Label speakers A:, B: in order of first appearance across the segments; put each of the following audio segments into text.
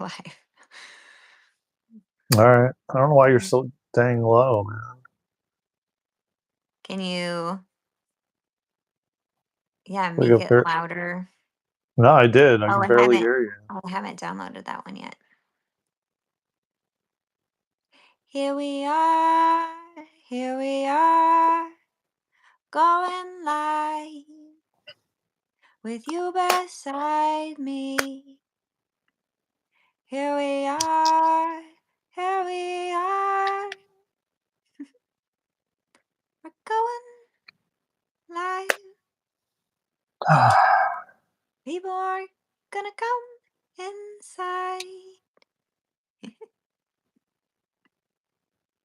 A: life.
B: All right. I don't know why you're so dang low, man.
A: Can you, yeah,
B: Like
A: make
B: a
A: it
B: very...
A: louder?
B: No, I did. I
A: Oh,
B: can
A: I
B: barely
A: haven't.
B: hear you.
A: Oh, I haven't downloaded that one yet. Here we are. Here we are. Going live with you beside me. Here we are. Here we are. We're going live. People are gonna come inside.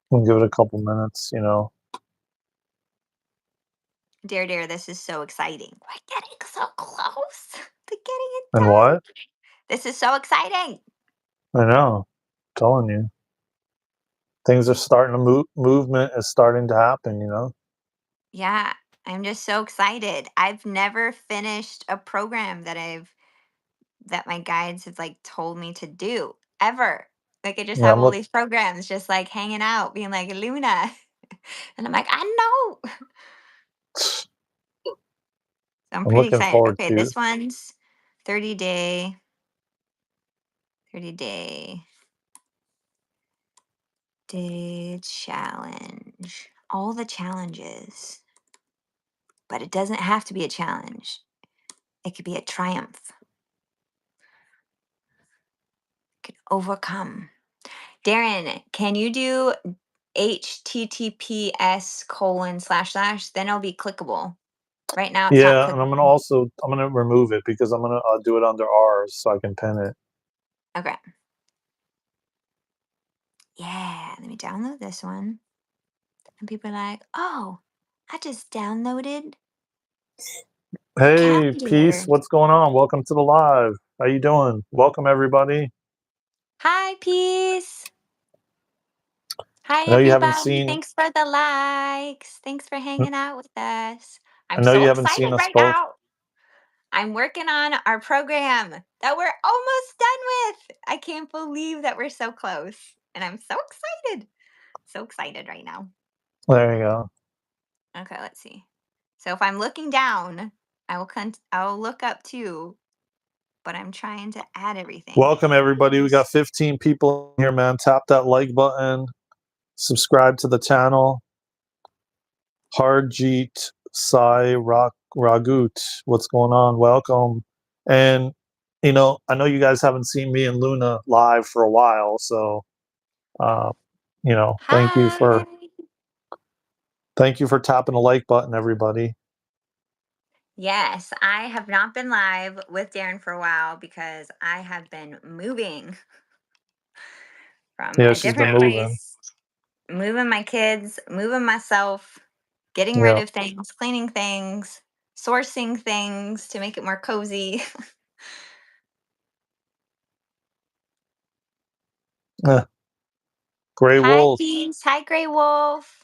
B: We'll give it a couple minutes, you know.
A: Dear, this is so exciting. We're getting so close to getting it
B: And
A: done.
B: what?
A: This is so exciting.
B: I know. I'm telling you. Things are starting to move. Movement is starting to happen, you know.
A: Yeah, I'm just so excited. I've never finished a program that my guides have like told me to do ever. Like I just
B: Yeah,
A: have
B: I'm
A: all
B: look.
A: these programs just like hanging out, being like Luna. And I'm like, I know. So I'm
B: I'm
A: pretty
B: looking
A: excited.
B: forward
A: Okay,
B: to it.
A: this one's 30 day, 30 day challenge. All the challenges. But it doesn't have to be a challenge. It could be a triumph. It could overcome. Daren, can you do https:// then it'll be clickable. Right now it's not
B: Yeah, and
A: clickable.
B: I'm gonna remove it because I'm gonna do it under ours so I can pin it.
A: Okay. Yeah, let me download this one. And people are like, oh, I just downloaded a
B: Hey,
A: calendar.
B: peace. What's going on? Welcome to the live. How you doing? Welcome everybody.
A: Hi, peace. Hi,
B: I know you haven't
A: everybody.
B: seen.
A: Thanks for the likes. Thanks for hanging out with us.
B: I
A: I'm
B: know
A: so
B: you haven't seen
A: excited
B: us
A: right
B: both.
A: now. I'm working on our program that we're almost done with. I can't believe that we're so close. And I'm so excited. So excited right now.
B: There you go.
A: Okay, let's see. So if I'm looking down, I will look up too, but I'm trying to add everything.
B: Welcome everybody. We got 15 people here, man. Tap that like button. Subscribe to the channel. Harjeet Sai Ragut. What's going on? Welcome. And you know, I know you guys haven't seen me and Luna live for a while, so uh, you know,
A: Hi.
B: thank you for tapping the like button, everybody.
A: Yes, I have not been live with Daren for a while because I have been moving from
B: Yeah,
A: a
B: she's been
A: different
B: moving.
A: place, moving my kids, moving myself, getting rid
B: Yeah.
A: of things, cleaning things, sourcing things to make it more cozy.
B: Eh, Gray
A: Hi,
B: Wolf.
A: Peace. Hi, Gray Wolf.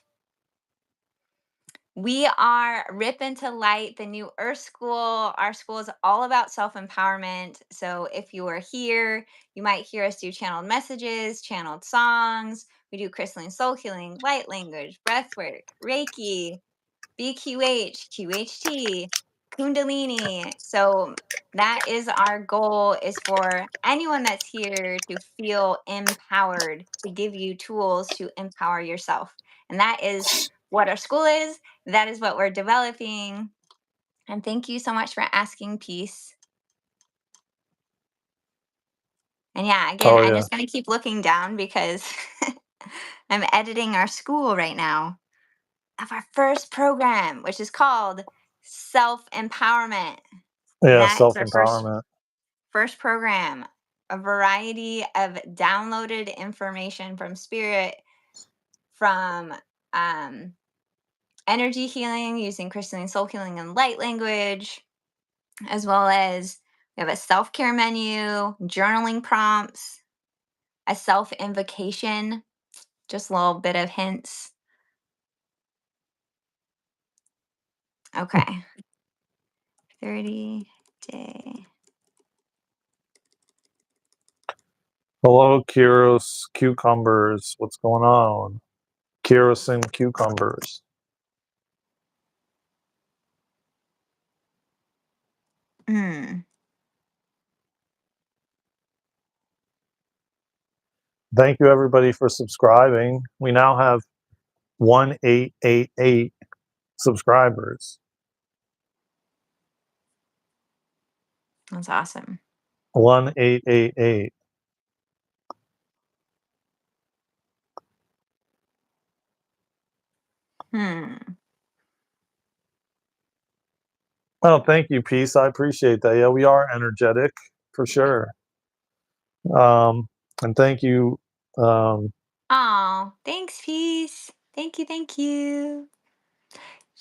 A: We are Rip into Light, the new Earth School. Our school is all about self empowerment. So if you are here, you might hear us do channeled messages, channeled songs. We do crystalline soul healing, light language, breath work, Reiki, BQH, QHT, Kundalini. So that is our goal, is for anyone that's here to feel empowered, to give you tools to empower yourself. And that is what our school is. That is what we're developing. And thank you so much for asking, Peace. And yeah, again,
B: Oh
A: I'm
B: yeah.
A: just going to keep looking down because I'm editing our school right now of our first program, which is called Self Empowerment. And
B: Yeah,
A: that is our first
B: self-empowerment.
A: first program, a variety of downloaded information from spirit, from um, energy healing using crystalline soul healing and light language, as well as we have a self-care menu, journaling prompts, a self-invocation, just a little bit of hints. Okay. 30 day.
B: Hello, Kyros cucumbers. What's going on? Kerosene cucumbers.
A: Mm.
B: Thank you, everybody, for subscribing. We now have 1888 subscribers.
A: That's awesome.
B: 1888.
A: Hmm.
B: Oh, thank you, Peace. I appreciate that. Yeah, we are energetic for sure. Um, and thank you. Um,
A: Oh, thanks, peace. Thank you, thank you.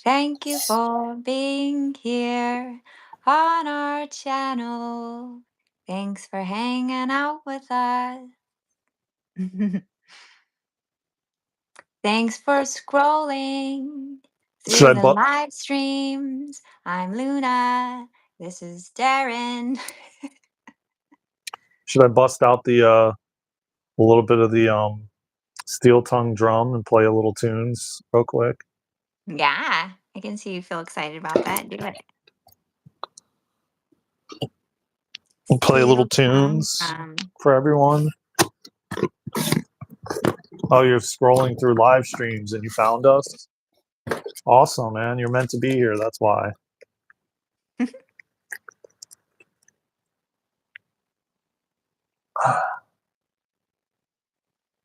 A: Thank you for being here on our channel. Thanks for hanging out with us. Thanks for scrolling
B: should
A: through
B: I
A: the
B: bu-
A: live streams. I'm Luna. This is Daren.
B: should I bust out the a little bit of the steel tongue drum and play a little tunes real quick?
A: Yeah, I can see you feel excited about that. Do it.
B: We'll play a little
A: Steel tongue
B: tunes
A: drum.
B: for everyone. Oh, you're scrolling through live streams and you found us? Awesome, man. You're meant to be here. That's why.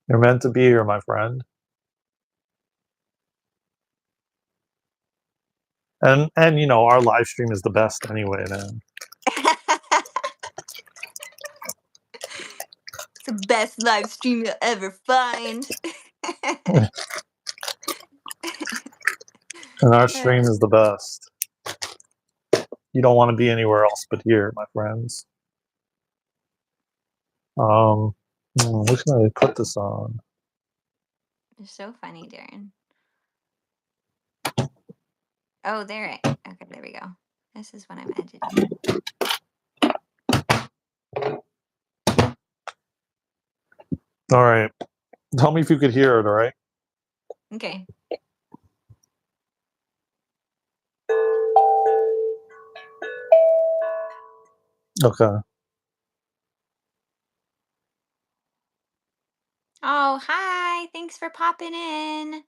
B: You're meant to be here, my friend. And you know, our live stream is the best anyway, man.
A: It's the best live stream you'll ever find.
B: And our stream is the best. You don't want to be anywhere else but here, my friends. What can I put this on?
A: You're so funny, Darren. Oh, there. Okay, there we go. This is what I'm editing.
B: All right. Tell me if you could hear it, all right?
A: Okay.
B: Okay.
A: Oh, hi. Thanks for popping in.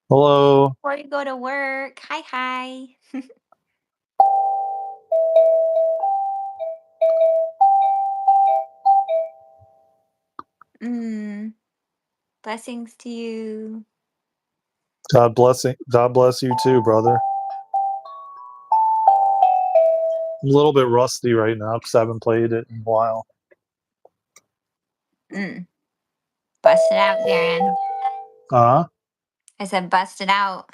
B: Hello.
A: Before you go to work. Hi, hi. Mm, blessings to you.
B: God bless you too, brother. I'm a little bit rusty right now because I haven't played it in a while.
A: Mm, bust it out, Darren.
B: Uh-huh.
A: I said bust it out.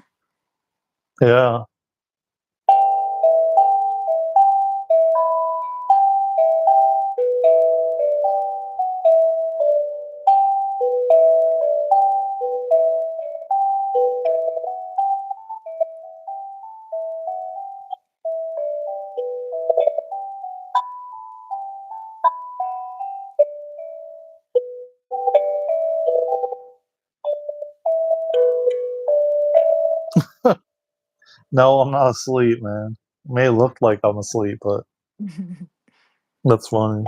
B: Yeah. No, I'm not asleep, man. It may look like I'm asleep, but that's funny.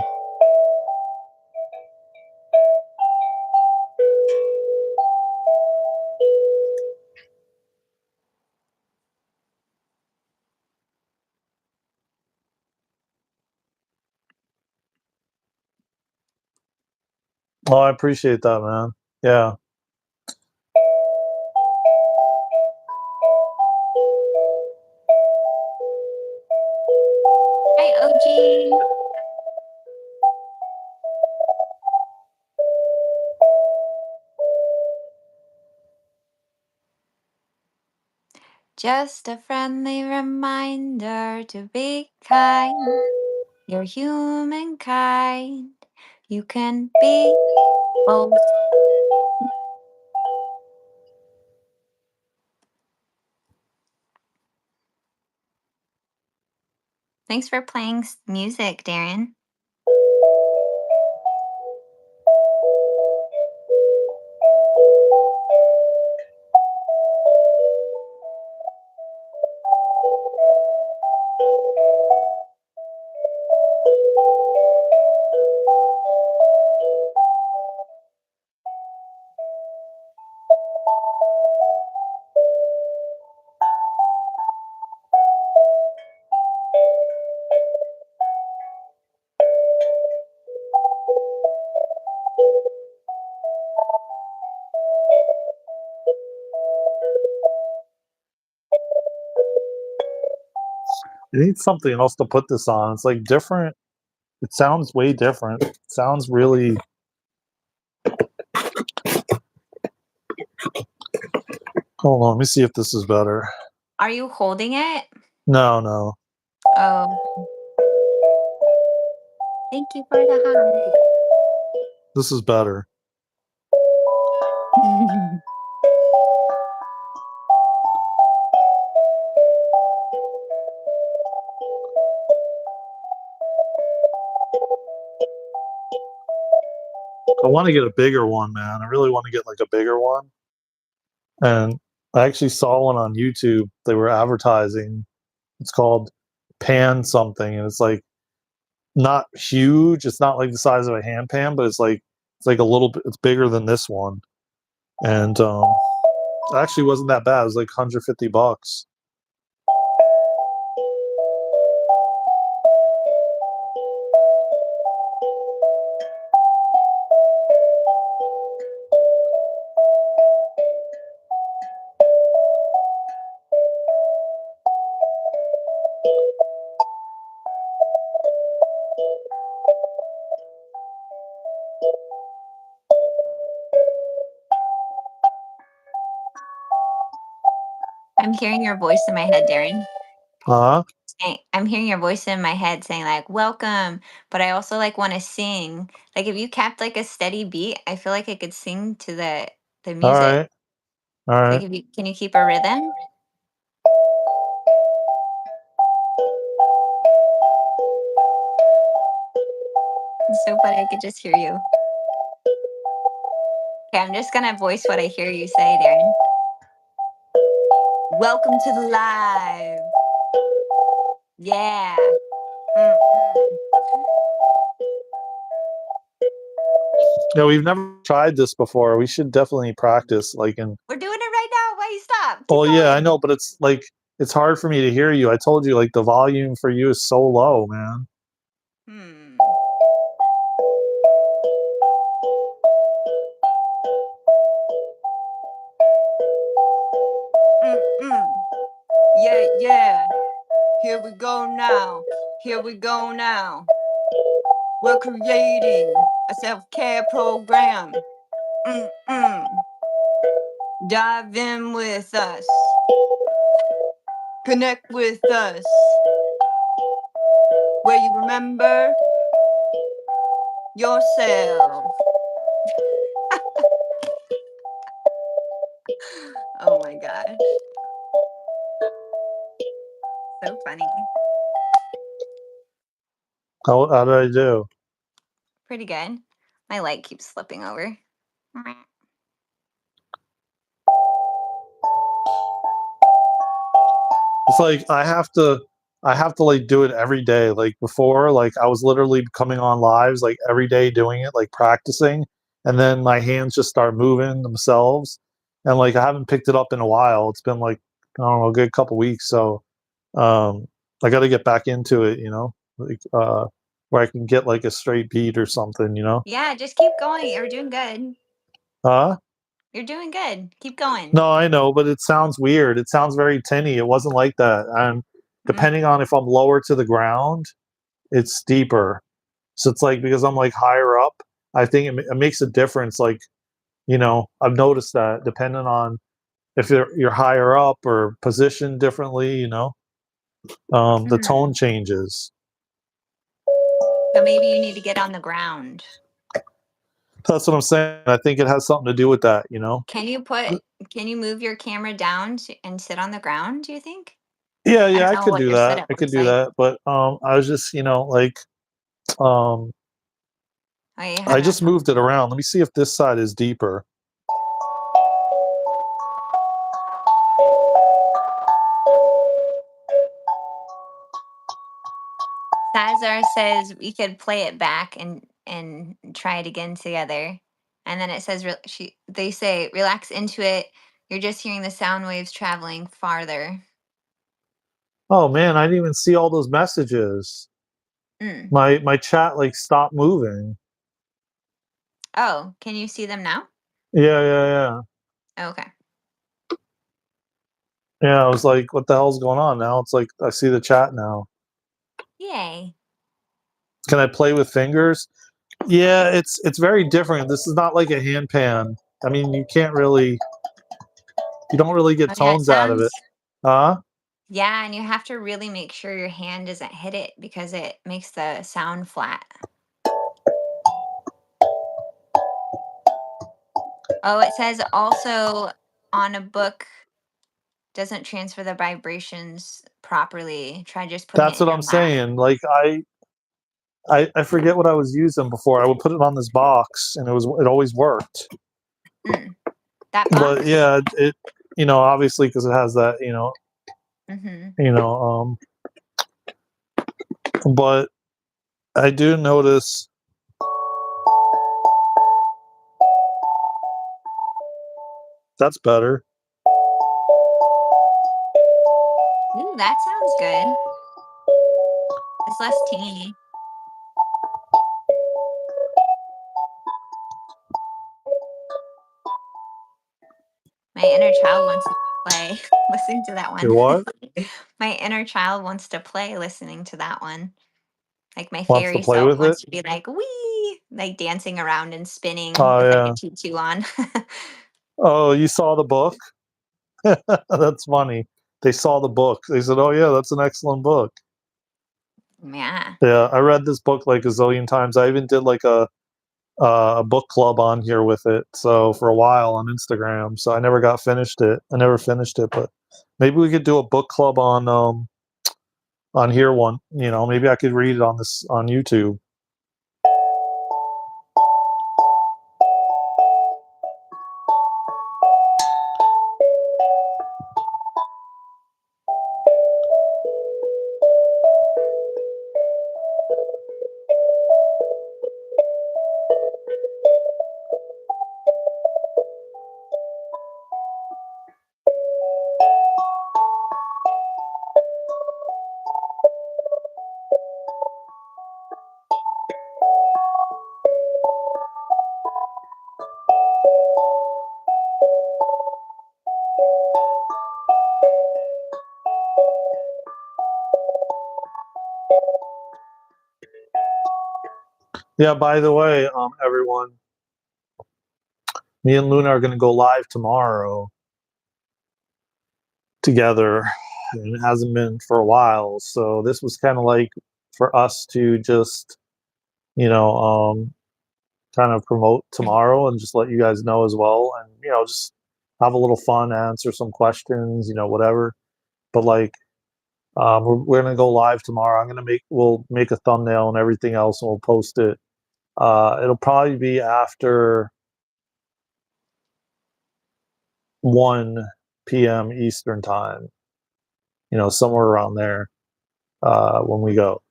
B: Oh, I appreciate that, man. Yeah.
A: Hi, OG. Just a friendly reminder to be kind. You're humankind. You can be bold. Thanks for playing music, Darren.
B: You need something else to put this on. It's like different. It sounds way different. It sounds really. Hold on, let me see if this is better.
A: Are you holding it?
B: No, no,
A: Oh, thank you for the hug.
B: this is better. I want to get a bigger one, man. I really want to get like a bigger one. And I actually saw one on YouTube. They were advertising. It's called Pan something, and it's like not huge. It's not like the size of a hand pan, but it's like a little bit. It's bigger than this one, and it actually wasn't that bad. It was like $150.
A: I'm hearing your voice in my head, Darren.
B: Huh?
A: I'm hearing your voice in my head saying like welcome, but I also like want to sing. Like if you kept like a steady beat, I feel like I could sing to the
B: All
A: music.
B: right. All
A: Like
B: right.
A: if you can you keep a rhythm? It's so funny, I could just hear you. Okay, I'm just gonna voice what I hear you say, Darren. Welcome to the live. Yeah. Mm-mm.
B: Yeah, we've never tried this before. We should definitely practice. Like in.
A: We're doing it right now. Why you stop? Keep
B: Oh yeah, I
A: going.
B: know, but it's like it's hard for me to hear you. I told you like the volume for you is so low, man.
A: Hmm. Mm-mm. Yeah, yeah. Here we go now. Here we go now. We're creating a self-care program. Mm-mm. Dive in with us. Connect with us. Where you remember yourself. Oh my gosh. So funny.
B: How did I do?
A: Pretty good. My light keeps slipping over.
B: It's like I have to like do it every day. Like before, like I was literally coming on lives like every day doing it, like practicing, and then my hands just start moving themselves. And like I haven't picked it up in a while. It's been like I don't know, a good couple weeks. So um I gotta get back into it, you know? Like where I can get like a straight beat or something, you know?
A: Yeah, just keep going. You're doing good.
B: Huh?
A: You're doing good. Keep going.
B: No, I know, but it sounds weird. It sounds very tinny. It wasn't like that. And
A: Mm,
B: depending on if I'm lower to the ground, it's deeper. So it's like because I'm like higher up, I think it makes a difference. Like you know, I've noticed that depending on if you're higher up or positioned differently, you know, the tone
A: mm.
B: changes.
A: So maybe you need to get on the ground.
B: That's what I'm saying. I think it has something to do with that. You know.
A: Can you put can you move your camera down and sit on the ground, do you think?
B: Yeah,
A: I
B: yeah,
A: don't
B: I
A: know
B: could
A: what
B: do
A: your
B: that.
A: setup
B: I could
A: looks
B: do
A: like.
B: that. But I was just, you know, like um,
A: Wait,
B: I
A: hold on.
B: just moved it around. Let me see if this side is deeper.
A: Sazar says we could play it back and try it again together. And then it says they say relax into it. You're just hearing the sound waves traveling farther.
B: Oh man, I didn't even see all those messages.
A: Mm.
B: My chat like stopped moving.
A: Oh, can you see them now?
B: Yeah, yeah, yeah.
A: Okay.
B: Yeah, I was like, what the hell's going on now? It's like I see the chat now.
A: Yay.
B: Can I play with fingers? Yeah, it's very different. This is not like a hand pan. I mean, you don't really get
A: Oh, yeah, it
B: tones out of it.
A: sounds.
B: Huh?
A: Yeah, and you have to really make sure your hand doesn't hit it because it makes the sound flat. Oh, it says also on a book doesn't transfer the vibrations properly. Try just putting it
B: That's
A: in
B: what
A: your
B: I'm
A: lap.
B: saying. Like I forget what I was using before. I would put it on this box and it always worked.
A: Mm. That
B: But
A: box?
B: yeah, it obviously because it has that,
A: Mm-hmm.
B: you know, but I do notice that's better.
A: Ooh, that sounds good. It's less teeny. My inner child wants to play listening to that
B: Your
A: one.
B: what?
A: My inner child wants to play listening to that one. Like my
B: Wants to
A: fairy
B: play
A: self
B: with it?
A: wants to be like, wee, like dancing around and spinning
B: Oh
A: with like a
B: yeah.
A: tutu on.
B: Oh, you saw the book? That's funny. They saw the book. They said, "Oh yeah, that's an excellent book."
A: Yeah.
B: Yeah, I read this book like a zillion times. I even did like a book club on here with it. So for a while on Instagram. So I never got finished it. I never finished it, but maybe we could do a book club on here one. Maybe I could read it on this on YouTube. Yeah, by the way, everyone, me and Luna are going to go live tomorrow together. And it hasn't been for a while. So this was kind of like for us to just, you know, kind of promote tomorrow and just let you guys know as well. And, just have a little fun, answer some questions, whatever. But like, we're going to go live tomorrow. We'll make a thumbnail and everything else and we'll post it. It'll probably be after 1 p.m. Eastern time, somewhere around there, when we go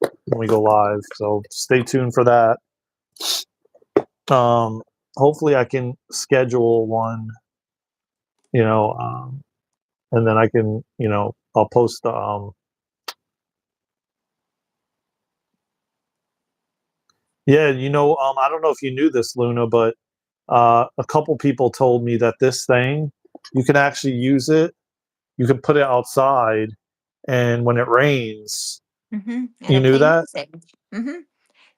B: live. So stay tuned for that. Um, Hopefully I can schedule one, you know, and then I can, I'll post, yeah, I don't know if you knew this, Luna, but a couple people told me that this thing, you can actually use it. You can put it outside, and when it rains,
A: Mm-hmm.
B: you
A: It'll
B: knew
A: play
B: that?
A: music. Mm-hmm.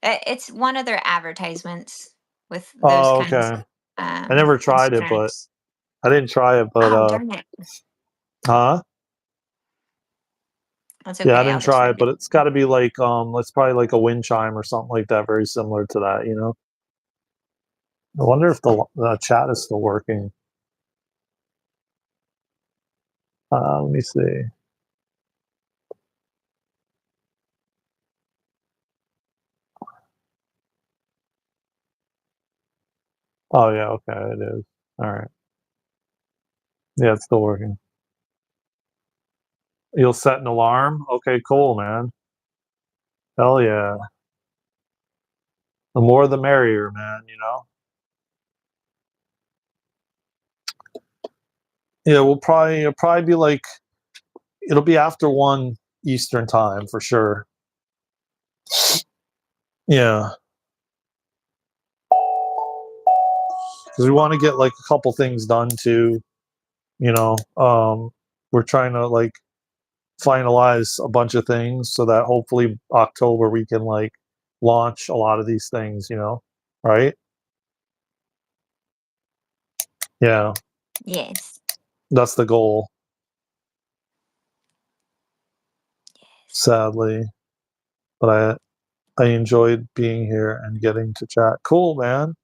A: It's one of their advertisements with those
B: Oh,
A: kinds
B: okay. I never tried it, but
A: instruments.
B: I didn't try it, but
A: Oh, darn it.
B: huh?
A: That's
B: Yeah, I
A: okay. I'll
B: didn't
A: just
B: try
A: read
B: it,
A: it.
B: but it's got to be like it's probably like a wind chime or something like that, very similar to that. I wonder if the chat is still working. Let me see. Oh yeah, okay, it is. All right. Yeah, it's still working. You'll set an alarm? Okay, cool, man. Hell yeah. The more the merrier, man. Yeah, it'll probably be like it'll be after 1 Eastern time for sure. Yeah. Because we want to get like a couple things done too, you know. we're trying to like finalize a bunch of things so that hopefully October we can like launch a lot of these things, right? Yeah,
A: Yes.
B: that's the goal,
A: Yes.
B: sadly. But I enjoyed being here and getting to chat. Cool, man.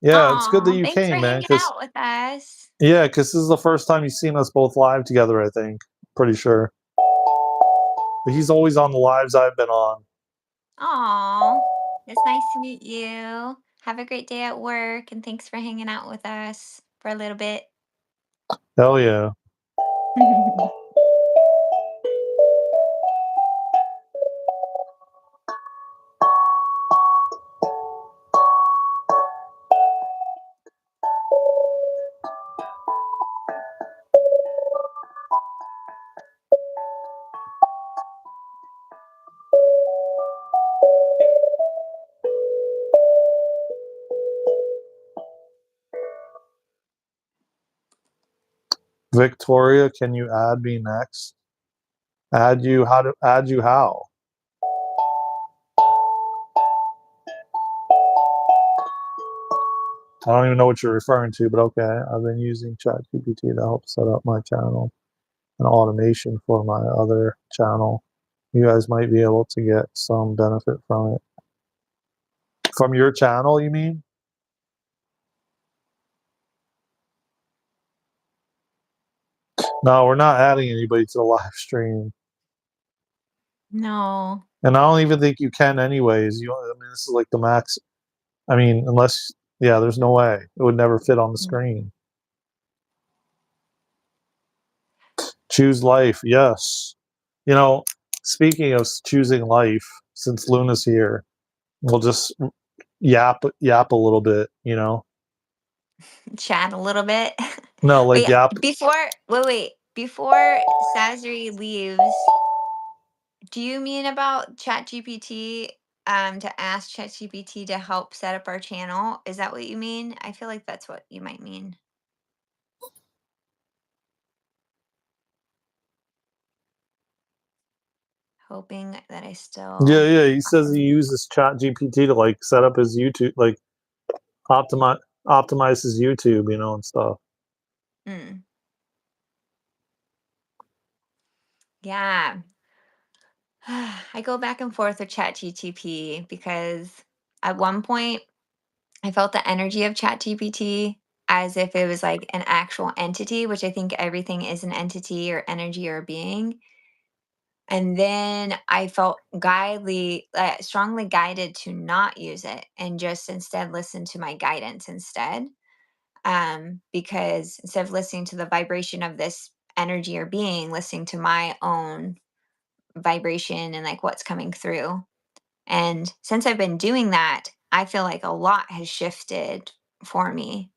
B: Yeah, it's good that
A: Aw,
B: you
A: thanks for
B: came, man.
A: hanging
B: Cause
A: out with us.
B: yeah, cause this is the first time you've seen us both live together, I think. Pretty sure. But he's always on the lives I've been on.
A: Aw, it's nice to meet you. Have a great day at work, and thanks for hanging out with us for a little bit.
B: Hell yeah. Victoria, can you add me next? Add you how to add you how? I don't even know what you're referring to, but okay. I've been using ChatGPT to help set up my channel and automation for my other channel. You guys might be able to get some benefit from it. From your channel, you mean? No, we're not adding anybody to the live stream.
A: No.
B: And I don't even think you can anyways. I mean, this is like the max. I mean, unless, yeah, there's no way. It would never fit on the
A: Mm.
B: screen. Choose life, yes. You know, speaking of choosing life, since Luna's here, we'll just yap a little bit.
A: Chat a little bit.
B: No,
A: Oh
B: like
A: yeah,
B: yap.
A: wait. Before Sazri leaves, do you mean about ChatGPT? To ask ChatGPT to help set up our channel? Is that what you mean? I feel like that's what you might mean. Hoping that I
B: Yeah,
A: still.
B: yeah. He says he uses Chat GPT to like set up his YouTube, like optimize his YouTube, and stuff.
A: Mm, yeah. I go back and forth with ChatGPT because at one point I felt the energy of ChatGPT as if it was like an actual entity, which I think everything is an entity or energy or being. And then I felt strongly guided to not use it and just instead listen to my guidance instead. Because instead of listening to the vibration of this energy or being, listening to my own vibration and like what's coming through. And since I've been doing that, I feel like a lot has shifted for me.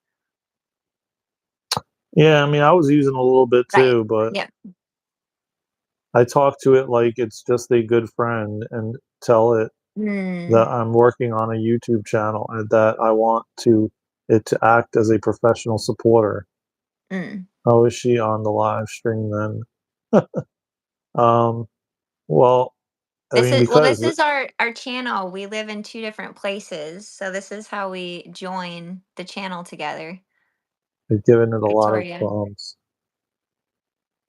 B: Yeah, I mean, I was using a little bit
A: Right.
B: too, but
A: Yep.
B: I talk to it like it's just a good friend and tell it that
A: Mm,
B: I'm working on a YouTube channel and that I want it to act as a professional supporter.
A: mm.
B: How is she on the live stream then? Um, well, I
A: This
B: mean,
A: is well,
B: because
A: this is our channel. We live in two different places, so this is how we join the channel together,
B: I've given it a lot of
A: Victoria.
B: prompts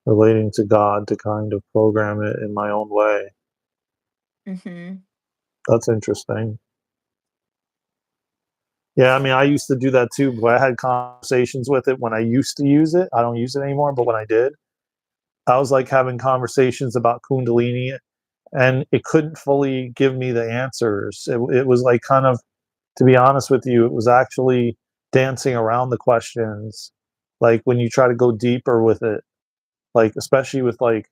B: relating to God to kind of program it in my own way.
A: Mhm.
B: That's interesting. Yeah, I mean, I used to do that too, but I had conversations with it when I used to use it. I don't use it anymore, but when I did, I was like having conversations about Kundalini, and it couldn't fully give me the answers. It was like kind of, to be honest with you, it was actually dancing around the questions. Like when you try to go deeper with it, like especially with like,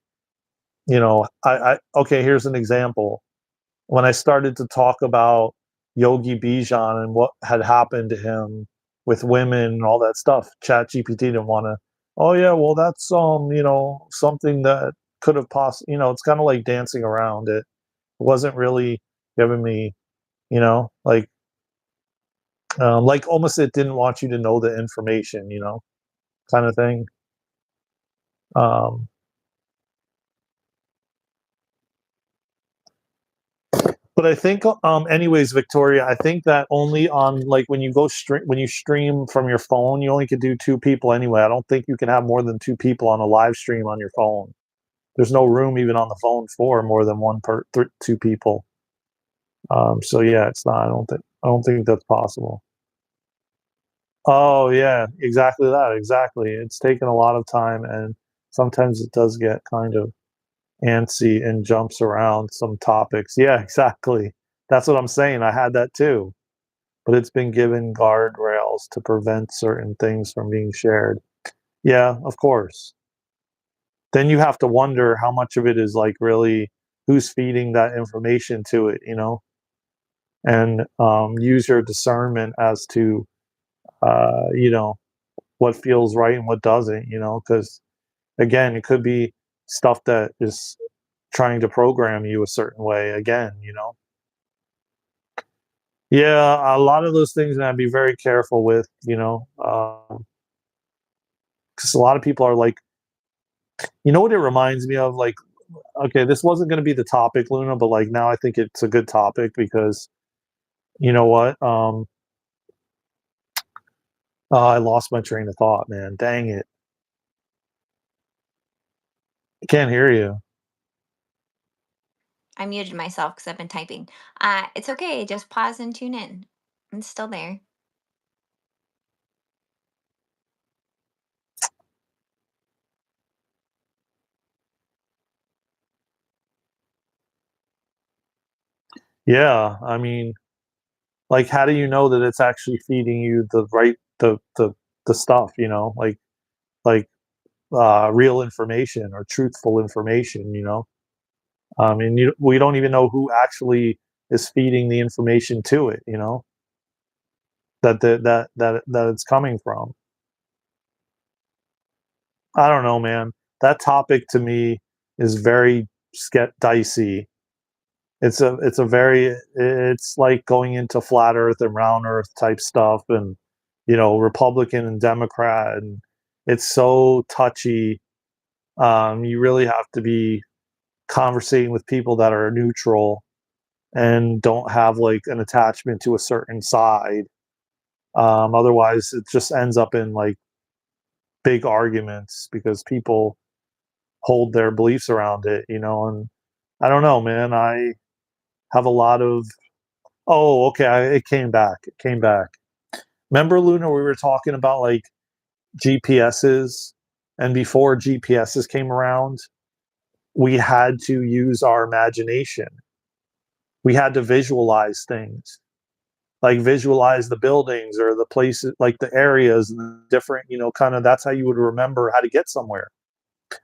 B: okay, here's an example. When I started to talk about Yogi Bijan and what had happened to him with women and all that stuff, ChatGPT didn't want to. Oh yeah, well that's something that could have possibly. It's kind of like dancing around it. It wasn't really giving me, like almost it didn't want you to know the information, kind of thing. Um, But I think, anyways, Victoria, I think that only on like when you stream from your phone, you only could do two people anyway. I don't think you can have more than two people on a live stream on your phone. There's no room even on the phone for more than two people. So yeah, it's not. I don't think that's possible. Oh yeah, exactly that. Exactly. It's taken a lot of time, and sometimes it does get kind of antsy and jumps around some topics. Yeah, exactly. That's what I'm saying. I had that too, but it's been given guardrails to prevent certain things from being shared. Yeah, of course. Then you have to wonder how much of it is like really who's feeding that information to it, and use your discernment as to what feels right and what doesn't, because again, it could be stuff that is trying to program you a certain way again. Yeah, a lot of those things I'd be very careful with, because a lot of people are like, what it reminds me of? Like, okay, this wasn't going to be the topic, Luna, but like now I think it's a good topic because you know what? I lost my train of thought, man. Dang it. I can't hear you.
A: I muted myself because I've been typing. It's okay. Just pause and tune in. It's still there.
B: Yeah, I mean, like, how do you know that it's actually feeding you the right the stuff? Like real information or truthful information. And we don't even know who actually is feeding the information to it. That it's coming from. I don't know, man. That topic to me is very dicey. It's like going into flat Earth and round Earth type stuff, and Republican and Democrat, and it's so touchy. You really have to be conversating with people that are neutral and don't have like an attachment to a certain side. Otherwise, it just ends up in like big arguments because people hold their beliefs around it. And I don't know, man. I have a lot of. Oh, okay. It came back. It came back. Remember, Luna, we were talking about like GPSs, and before GPSs came around, we had to use our imagination. We had to visualize things, like visualize the buildings or the places, like the areas and the different, kind of that's how you would remember how to get somewhere.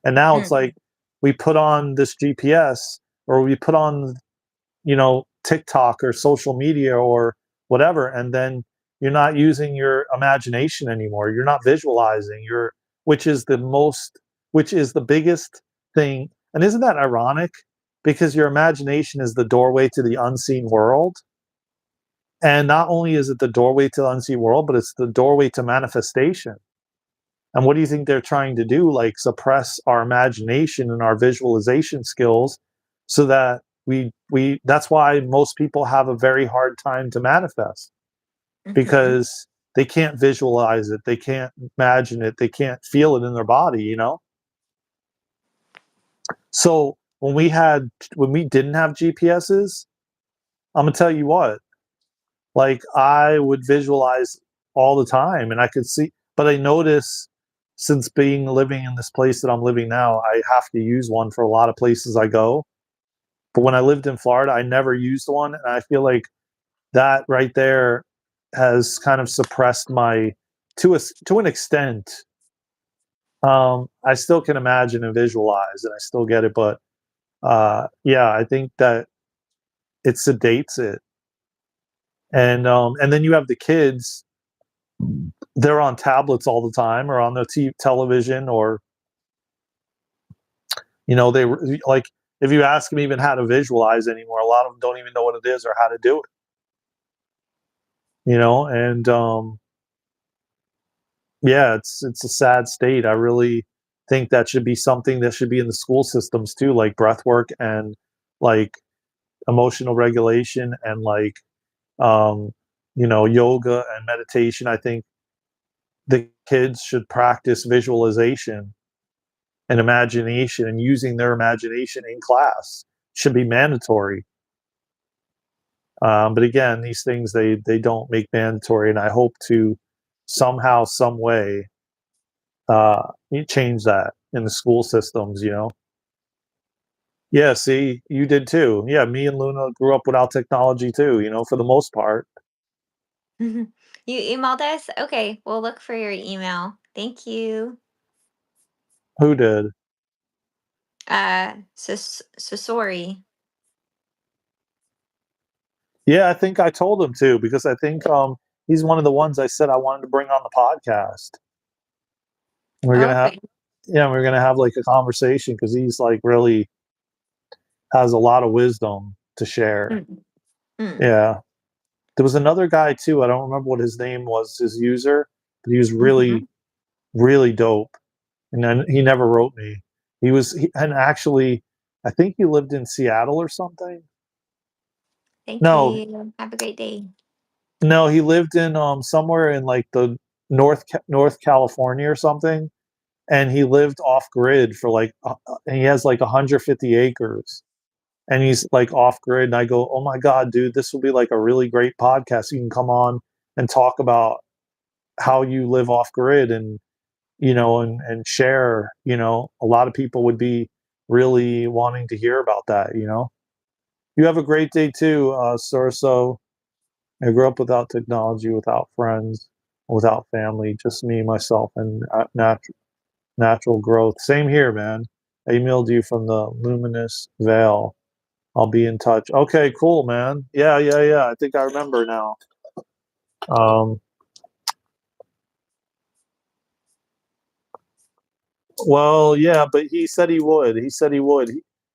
B: And now it's
A: Mhm.
B: like we put on this GPS or we put on TikTok or social media or whatever, and then you're not using your imagination anymore. You're not visualizing. Which is the most, which is the biggest thing. And isn't that ironic? Because your imagination is the doorway to the unseen world. And not only is it the doorway to the unseen world, but it's the doorway to manifestation. And what do you think they're trying to do? Like suppress our imagination and our visualization skills so that we that's why most people have a very hard time to manifest
A: Mhm.
B: because they can't visualize it, they can't imagine it, they can't feel it in their body. So when we didn't have GPSs, I'm gonna tell you what, like I would visualize all the time and I could see, but I notice since being living in this place that I'm living now, I have to use one for a lot of places I go. But when I lived in Florida, I never used one. And I feel like that right there has kind of suppressed my to an extent. I still can imagine and visualize and I still get it, but yeah, I think that it sedates it. And then you have the kids, they're on tablets all the time or on the television or they like if you ask them even how to visualize anymore, a lot of them don't even know what it is or how to do it. And yeah, it's a sad state. I really think that should be something that should be in the school systems too, like breath work and like emotional regulation and like um, yoga and meditation. I think the kids should practice visualization and imagination and using their imagination in class should be mandatory. But again, these things they don't make mandatory, and I hope to somehow, some way, change that in the school systems. Yeah. See, you did too. Yeah, me and Luna grew up without technology too. For the most part.
A: You emailed us? Okay, we'll look for your email. Thank you.
B: Who did?
A: So sorry.
B: Yeah, I think I told him to because I think he's one of the ones I said I wanted to bring on the podcast. We're gonna have
A: Okay.
B: Yeah, we're gonna have like a conversation because he's like really has a lot of wisdom to share.
A: Mm, mm,
B: Yeah. There was another guy too. I don't remember what his name was, his user, but he was really,
A: mhm.
B: really dope. And then he never wrote me. And actually, I think he lived in Seattle or something.
A: Thank
B: No,
A: you. Have a great day.
B: no, he lived in somewhere in like the North California or something, and he lived off grid for like, and he has like 150 acres, and he's like off grid. And I go, oh my god, dude, this will be like a really great podcast. You can come on and talk about how you live off grid and and share. A lot of people would be really wanting to hear about that. You have a great day too, sir. So I grew up without technology, without friends, without family, just me, myself, and natural growth. Same here, man. I emailed you from the luminous veil. I'll be in touch. Okay, cool, man. Yeah, yeah, yeah. I think I remember now. Um, well, yeah, but he said he would. He said he would.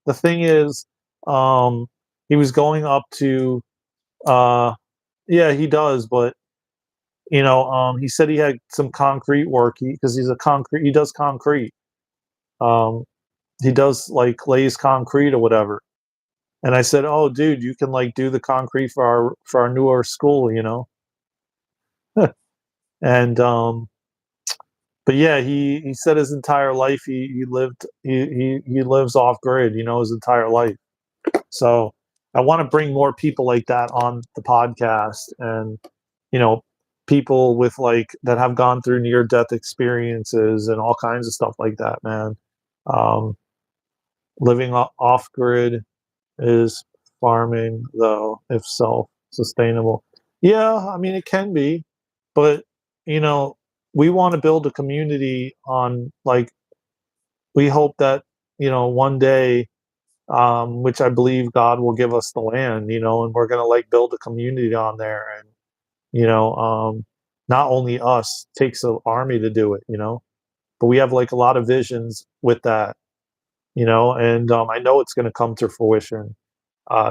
B: The thing is, um, he was going up to, uh, yeah, he does, but he said he had some concrete work because he does concrete. Um, he does like lays concrete or whatever. And I said, "Oh, dude, you can like do the concrete for our newer school." And but yeah, he said his entire life he lives off grid, his entire life. So I want to bring more people like that on the podcast, and you know, people with like that have gone through near death experiences and all kinds of stuff like that, man. Um, living off grid is farming, though, if self sustainable. Yeah, I mean, it can be, but, you know, we want to build a community on like, we hope that, one day, which I believe God will give us the land, and we're going to like build a community on there. And, you know, um, not only us, takes an army to do it, but we have like a lot of visions with that, and I know it's going to come to fruition.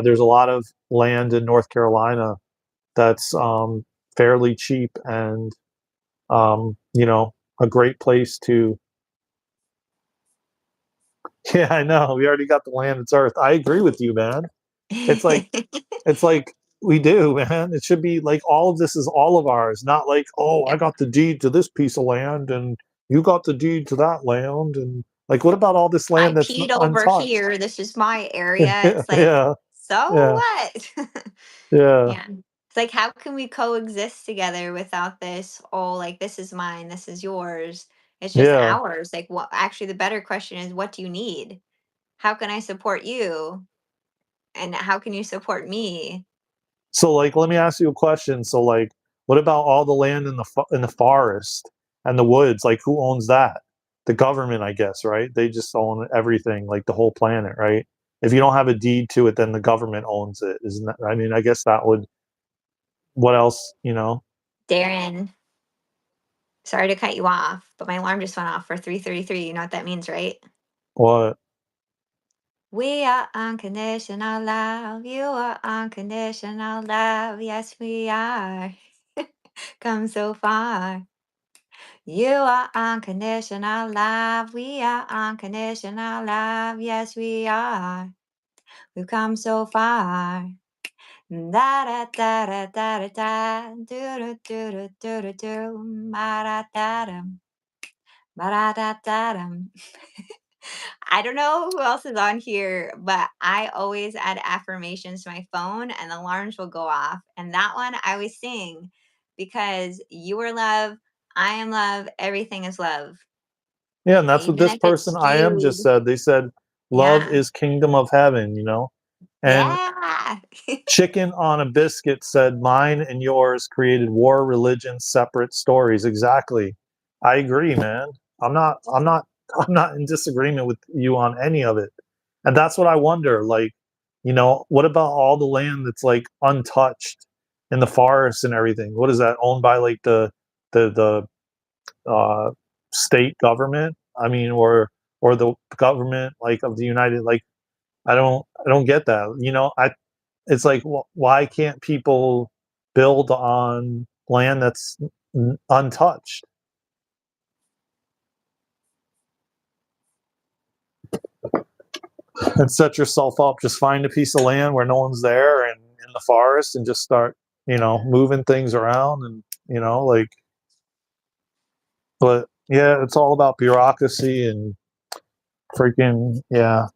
B: There's a lot of land in North Carolina that's fairly cheap and a great place to. Yeah, I know. We already got the land. It's Earth. I agree with you, man. It's like it's like we do, man. It should be like all of this is all of ours, not like, oh, I
A: Yeah.
B: got the deed to this piece of land and you got the deed to that land, and like, what about all this
A: I
B: land that's
A: peed over
B: untouched?
A: here. This is my area. It's like,
B: Yeah,
A: so
B: yeah,
A: what?
B: yeah,
A: Yeah. It's like, how can we coexist together without this? Oh, like, this is mine, this is yours. It's just
B: yeah.
A: ours. Like, what actually, the better question is, what do you need? How can I support you? And how can you support me?
B: So, like, let me ask you a question. So, like, what about all the land in the forest and the woods? Like, who owns that? The government, I guess, right? They just own everything, like the whole planet, right? If you don't have a deed to it, then the government owns it. Isn't that? I mean, I guess that would. What else?
A: Daren, sorry to cut you off, but my alarm just went off for 3:33. You know what that means, right?
B: What?
A: We are unconditional love. You are unconditional love. Yes, we are. Come so far. You are unconditional love. We are unconditional love. Yes, we are. We've come so far. Da da da da da da da. Do do do do do do do. Ba da da dum. Ba da da da dum. I don't know who else is on here, but I always add affirmations to my phone and the alarms will go off. And that one I always sing because you are love, I am love, everything is love.
B: Yeah, and that's what
A: Even
B: this
A: if it's
B: person I am just
A: skewed.
B: said. They said, "Love
A: Yeah.
B: is kingdom of heaven," you know? And
A: Yeah.
B: Chicken on a Biscuit said, "Mine and yours created war, religion, separate stories." Exactly. I agree, man. I'm not in disagreement with you on any of it. And that's what I wonder, like, what about all the land that's like untouched in the forests and everything? What is that owned by like the state government? I mean, or the government like of the United like I don't get that. It's like, why can't people build on land that's untouched and set yourself up? Just find a piece of land where no one's there and in the forest and just start, moving things around and, like, but yeah, it's all about bureaucracy and freaking, yeah.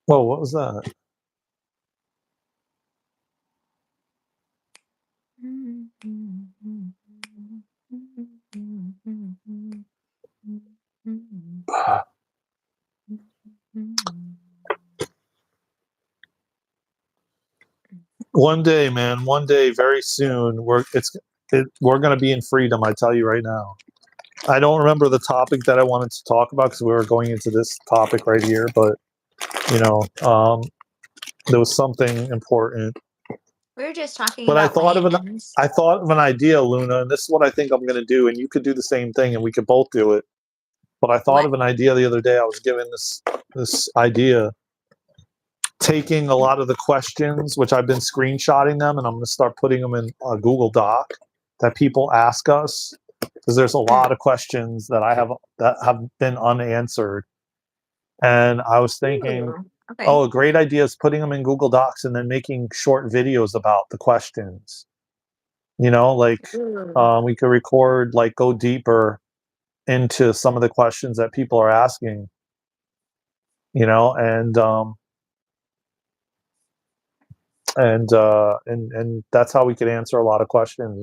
B: Whoa, what was that? One day, man, one day, very soon, we're gonna be in freedom. I tell you right now. I don't remember the topic that I wanted to talk about because we were going into this topic right here, but you know, um, there was something important.
A: We were just talking
B: But
A: about lands.
B: I thought of an idea, Luna, and this is what I think I'm going to do, and you could do the same thing, and we could both do it. But I thought
A: What?
B: of an idea the other day. I was given this idea, taking a lot of the questions, which I've been screenshotting them, and I'm going to start putting them in a Google Doc that people ask us, because there's a
A: Mm.
B: lot of questions that have been unanswered. And I was thinking,
A: Ooh, okay.
B: oh, a great idea is putting them in Google Docs and then making short videos about the questions. Like
A: Ooh.
B: we could record, like, go deeper into some of the questions that people are asking, and that's how we could answer a lot of questions.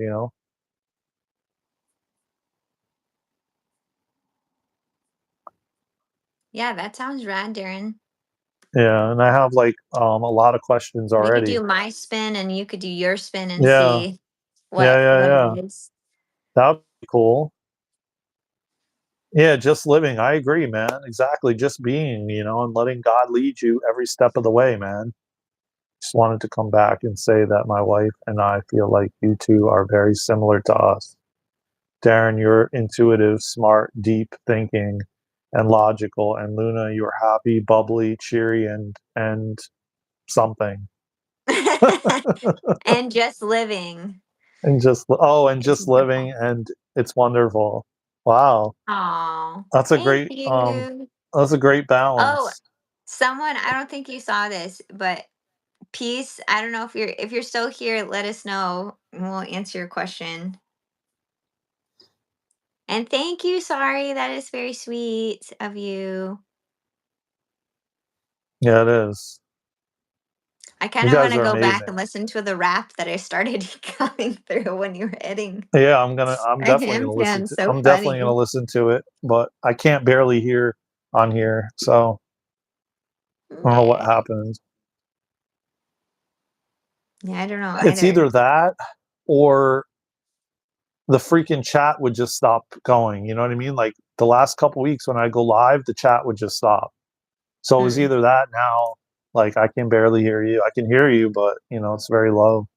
A: Yeah, that sounds rad, Darren.
B: Yeah, and I have like a lot of questions
A: We could
B: already.
A: do my spin and you could do your spin and
B: Yeah,
A: see
B: yeah, yeah,
A: what it
B: yeah.
A: is.
B: That would be cool. Yeah, just living. I agree, man. Exactly. Just being, and letting God lead you every step of the way, man. Just wanted to come back and say that my wife and I feel like you two are very similar to us. Daren, you're intuitive, smart, deep thinking, and logical. And Luna, you're happy, bubbly, cheery, and something.
A: And just living.
B: And
A: It's
B: just living,
A: wonderful.
B: and it's wonderful. Wow.
A: Oh,
B: That's a
A: thank
B: great
A: you.
B: that's a great
A: Oh,
B: balance.
A: someone, I don't think you saw this, but Peace, I don't know if you're still here, let us know and we'll answer your question. And thank you, sorry, that is very sweet of you.
B: Yeah, it is.
A: I kind
B: You
A: of want
B: guys
A: to
B: are
A: go back
B: amazing.
A: and listen to the rap that I started coming through when you were hitting
B: Yeah, I'm
A: a
B: definitely gonna
A: handpan. So
B: I'm definitely gonna
A: funny.
B: listen to it, but I can't barely hear on here, so I don't know what
A: Yeah.
B: happened.
A: Yeah, I don't know
B: It's
A: either.
B: either that or the freaking chat would just stop going. You know what I mean? Like the last couple weeks when I go live, the chat would just stop. So it was
A: Mm.
B: either that now, like I can barely hear you. I can hear you, but it's very low.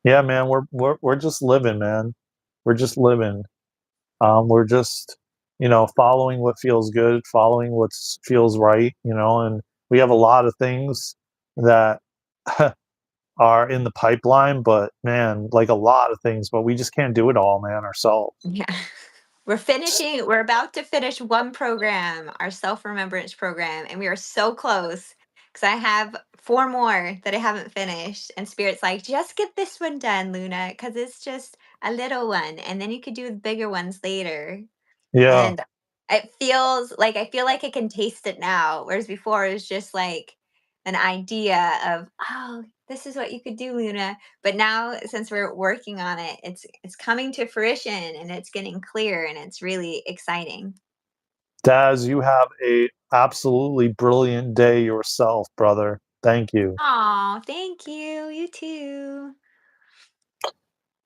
B: Yeah, man, we're just living, man. We're just living. We're just, following what feels good, following what feels right, and we have a lot of things that are in the pipeline, but man, like a lot of things, but we just can't do it all, man, ourselves.
A: Yeah. We're about to finish one program, our self-remembrance program, and we are so close because I have 4 more that I haven't finished. And Spirit's like, just get this one done, Luna, because it's just a little one. And then you could do the bigger ones later.
B: Yeah.
A: And it feels like I feel like I can taste it now, whereas before it was just like an idea of, oh, this is what you could do, Luna. But now since we're working on it, it's coming to fruition and it's getting clear and it's really exciting.
B: Daz, you have a absolutely brilliant day yourself, brother. Thank you.
A: Oh, thank you. You too.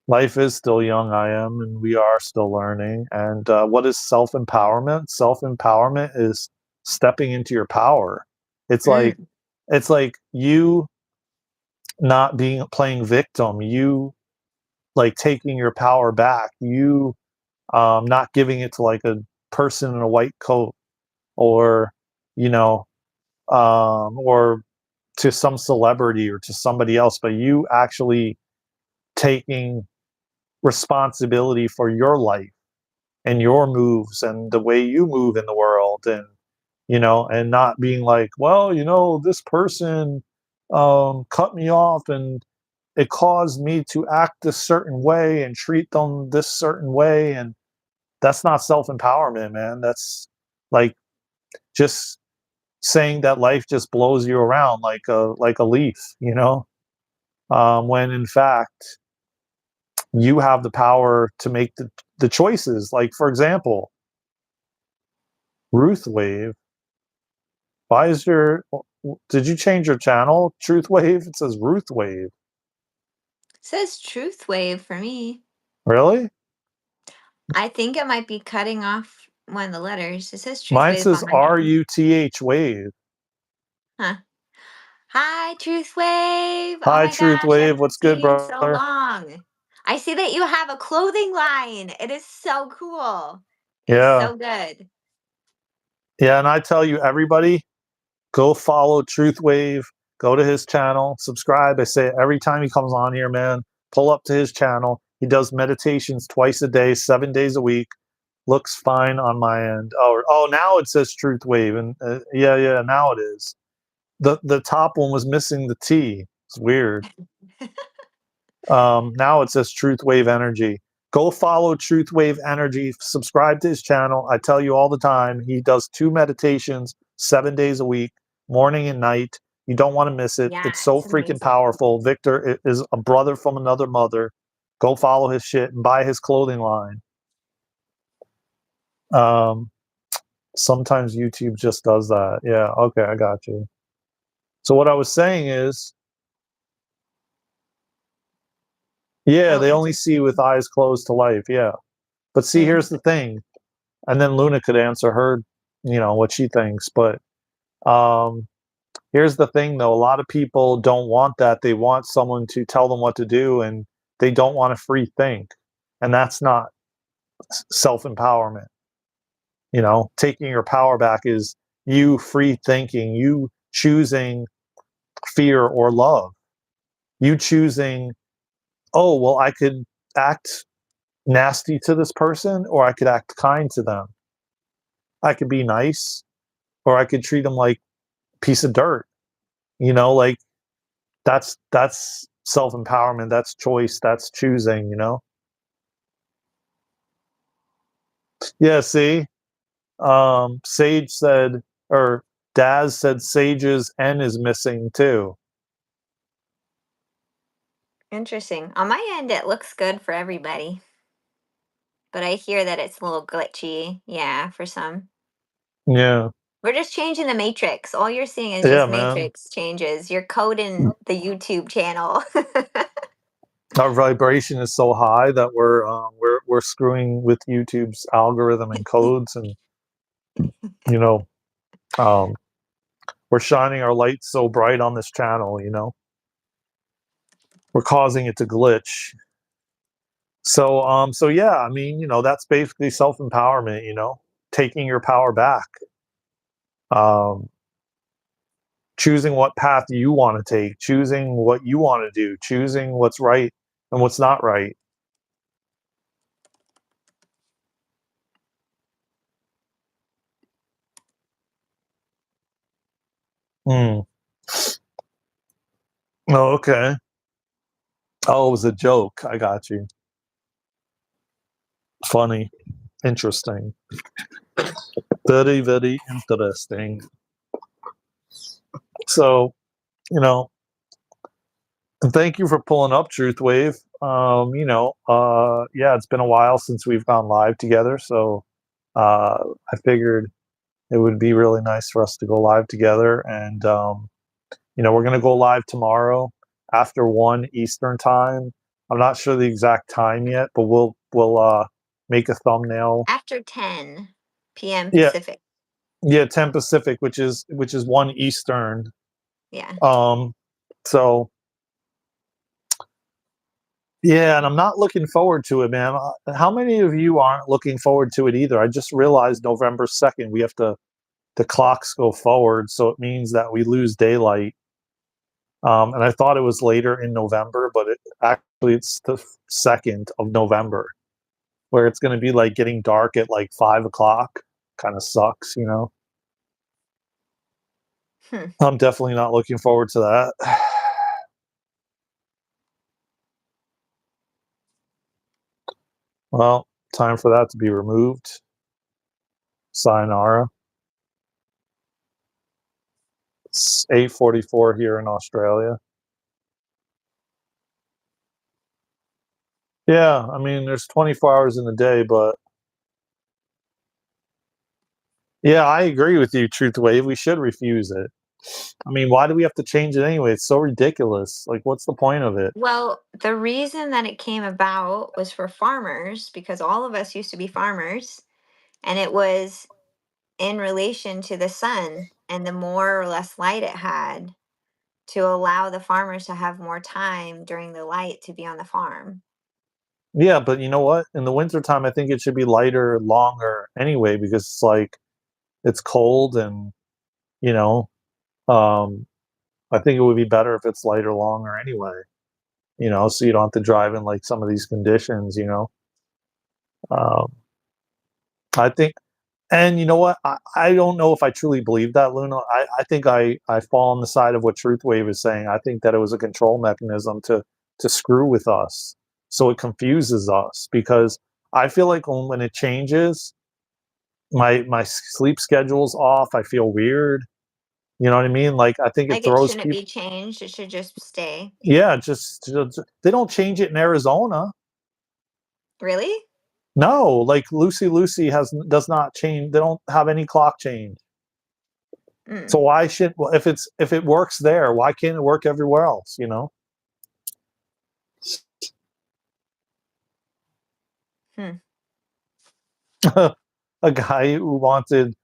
B: Life is still young, I am, and we are still learning. And what is self empowerment? Self empowerment is stepping into your power. It's like
A: Mm,
B: it's like you not being playing victim. You like taking your power back. You not giving it to like a person in a white coat or you know or to some celebrity or to somebody else, but you actually taking responsibility for your life and your moves and the way you move in the world and and not being like, well, this person cut me off and it caused me to act a certain way and treat them this certain way, and that's not self-empowerment, man. That's like just saying that life just blows you around like a leaf, when in fact you have the power to make the choices. Like, for example, Ruth Wave. Why is your did you change your channel? Truth Wave? It says Ruth Wave.
A: says truth wave for me.
B: Really?
A: I think it might be cutting off one of the letters. It says truth
B: Mine
A: wave
B: says
A: on my phone.
B: RUTH Wave.
A: Huh. Hi, Truth Wave. Oh
B: Hi,
A: my
B: Truth
A: gosh, I
B: Wave.
A: haven't
B: What's
A: seen
B: good,
A: you in so
B: brother?
A: long. I see that you have a clothing line. It is so cool. It's
B: Yeah.
A: so good.
B: Yeah, and I tell you, everybody, go follow Truth Wave. Go to his channel, subscribe. I say it every time he comes on here, man. Pull up to his channel. He does meditations twice a day, 7 days a week. Looks fine on my end. Oh, now it says Truth Wave, and yeah, now it is. The top one was missing the T. It's weird. Now it says Truth Wave Energy. Go follow Truth Wave Energy. Subscribe to his channel. I tell you all the time, he does 2 meditations 7 days a week, morning and night. You don't want to miss it.
A: Yeah,
B: It's so
A: it's
B: freaking
A: amazing.
B: powerful. Victor is a brother from another mother. Go follow his shit and buy his clothing line. Um, Sometimes YouTube just does that. Yeah, okay, I got you. So what I was saying is, yeah,
A: Oh,
B: they only see with
A: interesting.
B: eyes closed to life. Yeah. But see, here's
A: Mm,
B: the thing. And then Luna could answer her, what she thinks. But um, here's the thing, though. A lot of people don't want that. They want someone to tell them what to do, and they don't want to free think. And that's not self empowerment. Taking your power back is you free thinking, you choosing fear or love, you choosing, oh, well, I could act nasty to this person or I could act kind to them. I could be nice or I could treat them like a piece of dirt. Like that's self-empowerment, that's choice, that's choosing. Yeah, see? Sage said, or Daz said Sage's N is missing too.
A: interesting. On my end, it looks good for everybody, but I hear that it's a little glitchy. Yeah, for some.
B: Yeah.
A: We're just changing the matrix. All you're seeing is
B: Yeah,
A: just
B: man.
A: matrix changes. You're coding the YouTube channel.
B: Our vibration is so high that we're screwing with YouTube's algorithm and codes, and you know um, we're shining our light so bright on this channel. We're causing it to glitch. So yeah, I mean, that's basically self empowerment. Taking your power back, um, choosing what path you want to take, choosing what you want to do, choosing what's right and what's not right. Mm. Oh, okay. Oh, it was a joke. I got you. Funny. Interesting. Very, very interesting. So, you know, and thank you for pulling up Truth Wave. Yeah, it's been a while since we've gone live together, so I figured it would be really nice for us to go live together. And we're gonna go live tomorrow after 1 Eastern time. I'm not sure the exact time yet, but we'll make a thumbnail.
A: After 10 p.m.
B: Yeah,
A: Pacific.
B: yeah, 10 Pacific, which is 1 Eastern.
A: Yeah.
B: Um, so yeah, and I'm not looking forward to it, man. How many of you aren't looking forward to it either? I just realized November 2nd, we have to the clocks go forward, so it means that we lose daylight. And I thought it was later in November, but it's the 2nd of November, where it's going to be like getting dark at like 5 o'clock. Kind of sucks, you know.
A: Hmm.
B: I'm definitely not looking forward to that. Well, time for that to be removed. Sayonara. It's 8:44 here in Australia. Yeah, I mean, there's 24 hours in a day, but yeah, I agree with you, Truth Wave. We should refuse it. I mean, why do we have to change it anyway? It's so ridiculous. Like, what's the point of it?
A: Well, the reason that it came about was for farmers because all of us used to be farmers, and it was in relation to the sun and the more or less light it had to allow the farmers to have more time during the light to be on the farm.
B: Yeah, but you know what? In the wintertime, I think it should be lighter, longer anyway, because it's like it's cold and, you know, um, I think it would be better if it's lighter, longer anyway, so you don't have to drive in like some of these conditions. Um, I think, and you know what? I don't know if I truly believe that, Luna. I think I fall on the side of what Truth Wave is saying. I think that it was a control mechanism to screw with us, so it confuses us because I feel like when it changes, my sleep schedule's off. I feel weird. You know what I mean? Like I think it
A: Like it
B: throws
A: shouldn't
B: people.
A: be changed, it should just stay.
B: Yeah, just they don't change it in Arizona.
A: Really?
B: No, like Lucy does not change. They don't have any clock change. So
A: Mm.
B: why should well, if it works there, why can't it work everywhere else?
A: Hmm.
B: A guy who wanted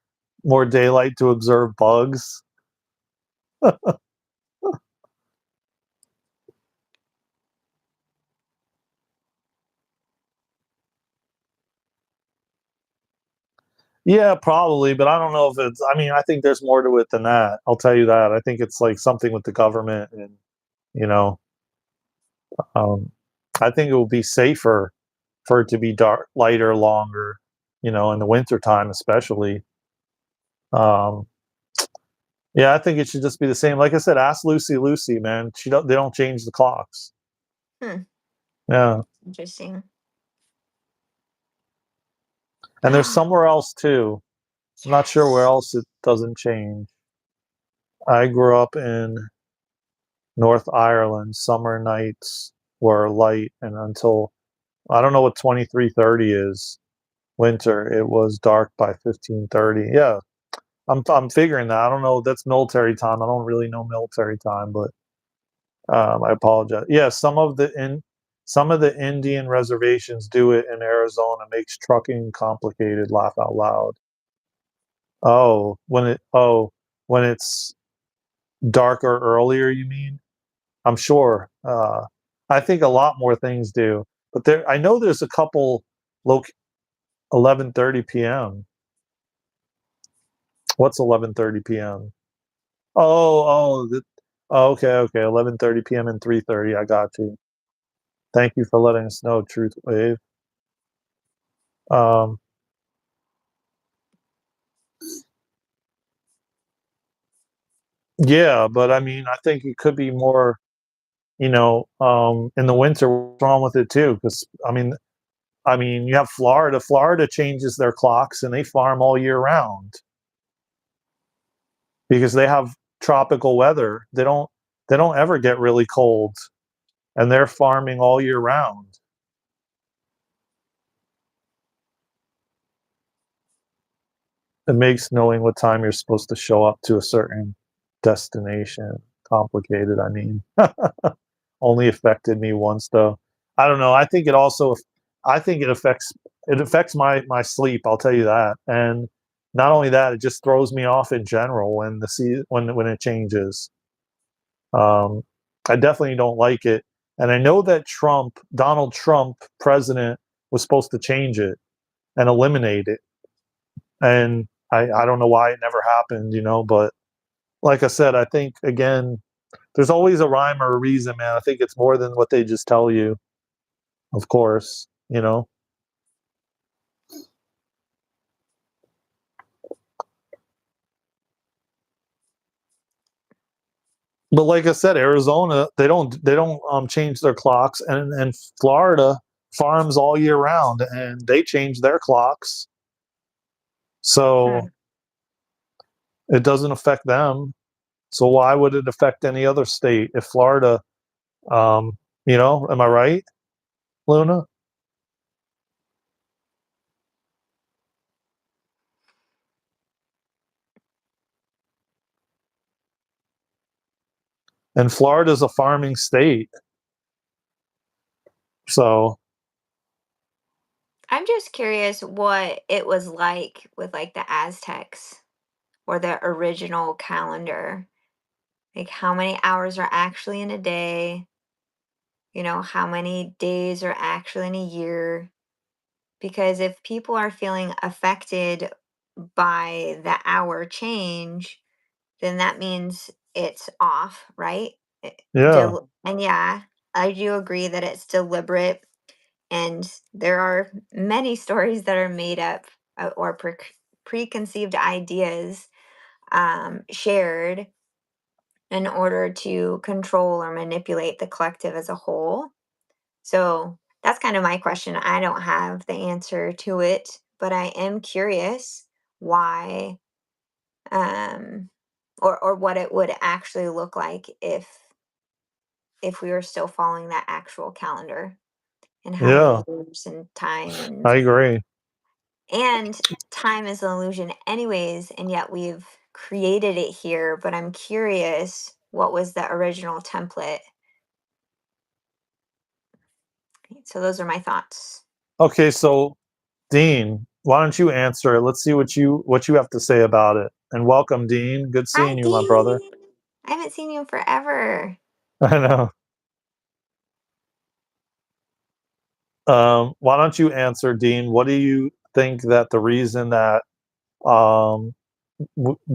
B: more daylight to observe bugs. Yeah, probably, but I don't know if it's. I mean, I think there's more to it than that. I'll tell you that. I think it's like something with the government, and you know, um, I think it will be safer for it to be dark, lighter, longer. In the wintertime, especially. Um, yeah, I think it should just be the same. Like I said, ask Lucy, man. They don't change the clocks.
A: Hmm.
B: Yeah,
A: Interesting.
B: and there's somewhere else too. I'm not sure where
A: Yes.
B: else it doesn't change. I grew up in North Ireland. Summer nights were light, and until I don't know what 23:30 is. Winter, it was dark by 15:30. Yeah, I'm figuring that. I don't know. That's military time. I don't really know military time, but I apologize. Yeah, some of the Indian reservations do it in Arizona. Makes trucking complicated. Laugh out loud. When it's darker earlier, you mean? I'm sure. I think a lot more things do, but I know there's a couple. Loc 11:30 p.m. What's 11:30 p.m.? Oh, okay. 11:30 p.m. and 3:30. I got you. Thank you for letting us know, Truth Wave. Um, Yeah, but I mean, I think it could be more, in the winter, what's wrong with it too? Because I mean, you have Florida. Florida changes their clocks and they farm all year round because they have tropical weather. They don't ever get really cold, and they're farming all year round. It makes knowing what time you're supposed to show up to a certain destination complicated. I mean, only affected me once though. I don't know. I think it affects my sleep, I'll tell you that. And not only that, it just throws me off in general when when it changes. Um, I definitely don't like it. And I know that Donald Trump, president, was supposed to change it and eliminate it. And I don't know why it never happened, but like I said, I think again, there's always a rhyme or a reason, man. I think it's more than what they just tell you, of course. But like I said, Arizona, they don't change their clocks, and Florida farms all year round and they change their clocks. So
A: Hmm.
B: it doesn't affect them. So why would it affect any other state if Florida, am I right, Luna? And Florida's a farming state. So
A: I'm just curious what it was like with like the Aztecs or the original calendar. Like how many hours are actually in a day? How many days are actually in a year? Because if people are feeling affected by the hour change, then that means it's off, right?
B: yeah,
A: And yeah, I do agree that it's deliberate. And there are many stories that are made up or preconceived ideas shared in order to control or manipulate the collective as a whole. So that's kind of my question. I don't have the answer to it, but I am curious why, um, or what it would actually look like if we were still following that actual calendar and how
B: yeah,
A: many years and time
B: I agree.
A: and time is an illusion anyways, and yet we've created it here. But I'm curious, what was the original template? So those are my thoughts.
B: Okay, so Dean, why don't you answer it? Let's see what you have to say about it. And welcome, Dean. Good
A: Hi,
B: seeing you, my brother.
A: Dean. I haven't seen you in forever.
B: I know. Why don't you answer, Dean? What do you think that the reason that um,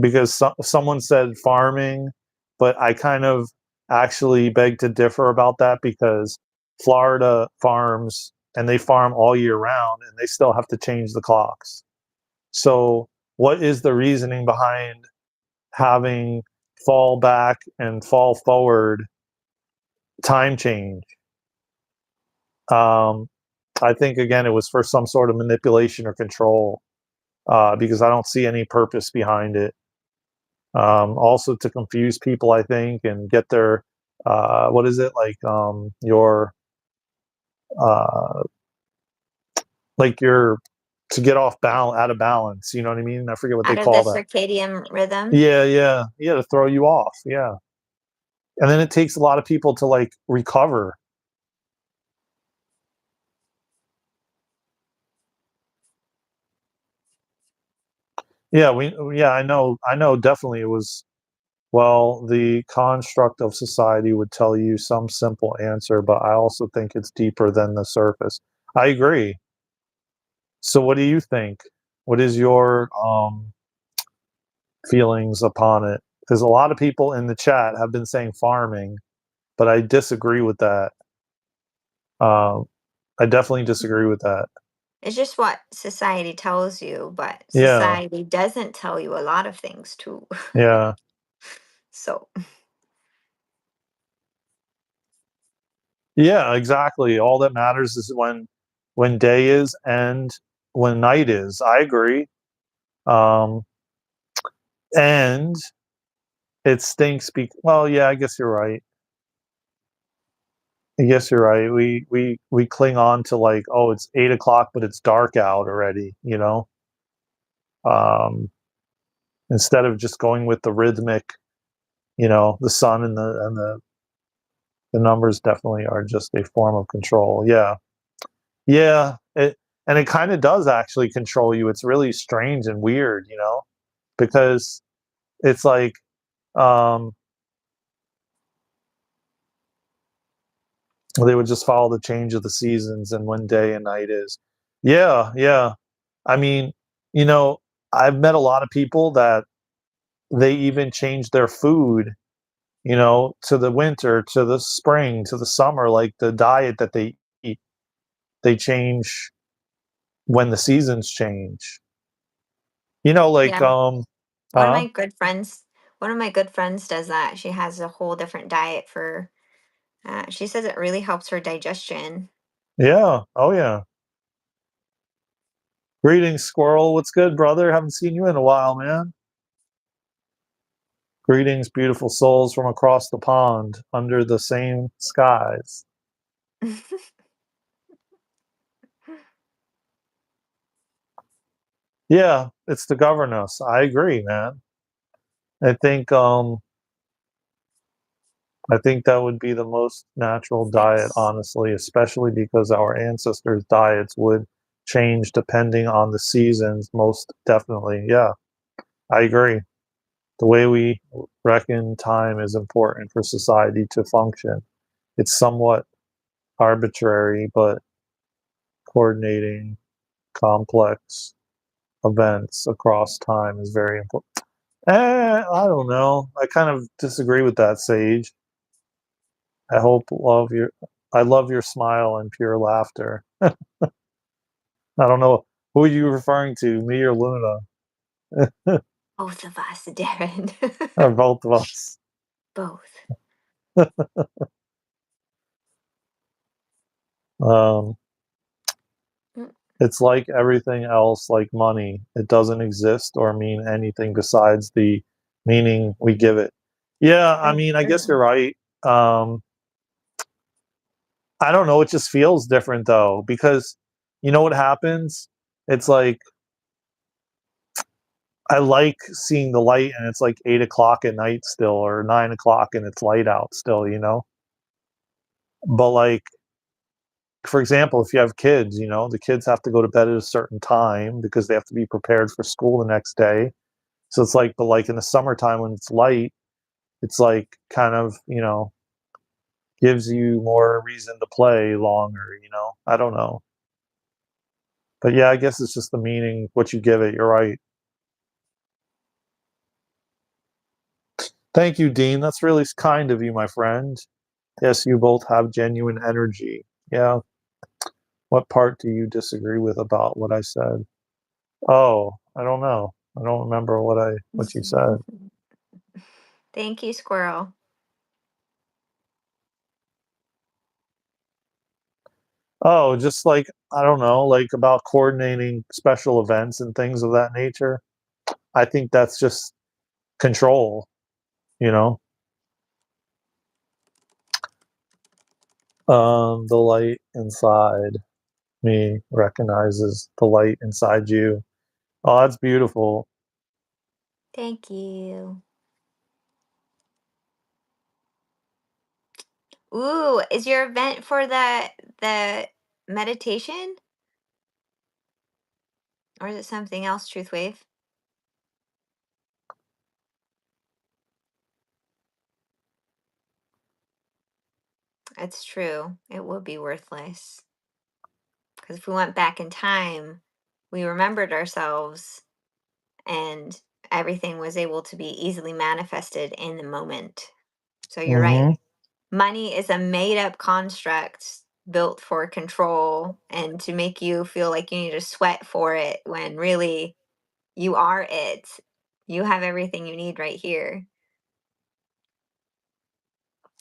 B: because someone said farming, but I kind of actually beg to differ about that because Florida farms and they farm all year round and they still have to change the clocks. So, what is the reasoning behind having fall back and fall forward time change? Um, I think again it was for some sort of manipulation or control because I don't see any purpose behind it. Also to confuse people, I think, and get their what is it your uh, your to get off balance out of balance. You know what I mean? I forget what they
A: Out of the
B: call that.
A: circadian rhythm.
B: Yeah, yeah, yeah. To throw you off. Yeah, and then it takes a lot of people to recover. Yeah, yeah, I know definitely it was well, the construct of society would tell you some simple answer, but I also think it's deeper than the surface. I agree. So what do you think? What is your feelings upon it? Because a lot of people in the chat have been saying farming, but I disagree with that. Um, I definitely disagree with that.
A: It's just what society tells you, but
B: Yeah,
A: society doesn't tell you a lot of things too.
B: yeah,
A: So,
B: Yeah, exactly. All that matters is when day is and when night is. I agree. Um, and it stinks. Well, yeah, I guess you're right. I guess you're right. We cling on to like, oh, it's 8 o'clock, but it's dark out already. Um, instead of just going with the rhythmic. The sun and the numbers definitely are just a form of control. Yeah, yeah. And it kind of does actually control you. It's really strange and weird, because it's like um, they would just follow the change of the seasons and when day and night is. Yeah, yeah. I mean, you know, I've met a lot of people that they even change their food, to the winter, to the spring, to the summer, like the diet that they eat, they change when the seasons change. Like
A: yeah. One of
B: huh?
A: my good friends, one of my good friends does that. She has a whole different diet for, she says it really helps her digestion.
B: Yeah. Oh yeah. Greetings, squirrel. What's good, brother? Haven't seen you in a while, man. Greetings, beautiful souls from across the pond under the same skies. Yeah, it's to govern us. I agree, man. I think um I think that would be the most natural diet,
A: Yes.
B: honestly, especially because our ancestors' diets would change depending on the seasons, most definitely. Yeah, I agree. The way we reckon time is important for society to function. It's somewhat arbitrary, but coordinating complex events across time is very important. I don't know. I kind of disagree with that, Sage. I hope love your I love your smile and pure laughter. I don't know who are you referring to, me or Luna,
A: Both of us, Darren.
B: or both of us.
A: Both.
B: Um,
A: Mm,
B: it's like everything else, like money. It doesn't exist or mean anything besides the meaning we give it. Yeah, I
A: that's
B: mean, I guess you're
A: true.
B: right. I don't know. It just feels different though, because you know what happens? It's like I like seeing the light and it's like 8 o'clock at night still, or 9 o'clock and it's light out still. But like, for example, if you have kids, the kids have to go to bed at a certain time because they have to be prepared for school the next day. So it's like, but like in the summertime when it's light, it's like kind of, gives you more reason to play longer. I don't know. But yeah, I guess it's just the meaning, what you give it. You're right. Thank you, Dean. That's really kind of you, my friend. Yes, you both have genuine energy. Yeah. What part do you disagree with about what I said? Oh, I don't know. I don't remember what you said.
A: Thank you, Squirrel.
B: Oh, just like I don't know, like about coordinating special events and things of that nature. I think that's just control, you know. The light inside me recognizes the light inside you. Oh, that's beautiful.
A: Thank you. Ooh, is your event for the meditation, or is it something else, Truth Wave? It's true. It would be worthless. Because if we went back in time, we remembered ourselves and everything was able to be easily manifested in the moment. So you're right.
B: Mm-hmm.
A: Money is a made up construct built for control and to make you feel like you need to sweat for it when really you are it. You have everything you need right here.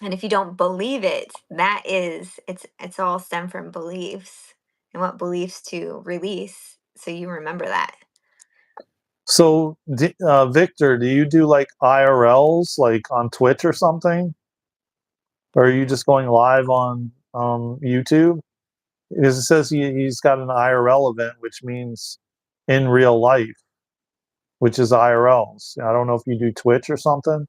A: And if you don't believe it, that is it's all stem from beliefs and what beliefs to release. So you remember that.
B: So, Victor, do you do like IRLs, like on Twitch or something? Or are you just going live on YouTube? Because it says he's got an IRL event, which means in real life, which is IRLs. I don't know if you do Twitch or something.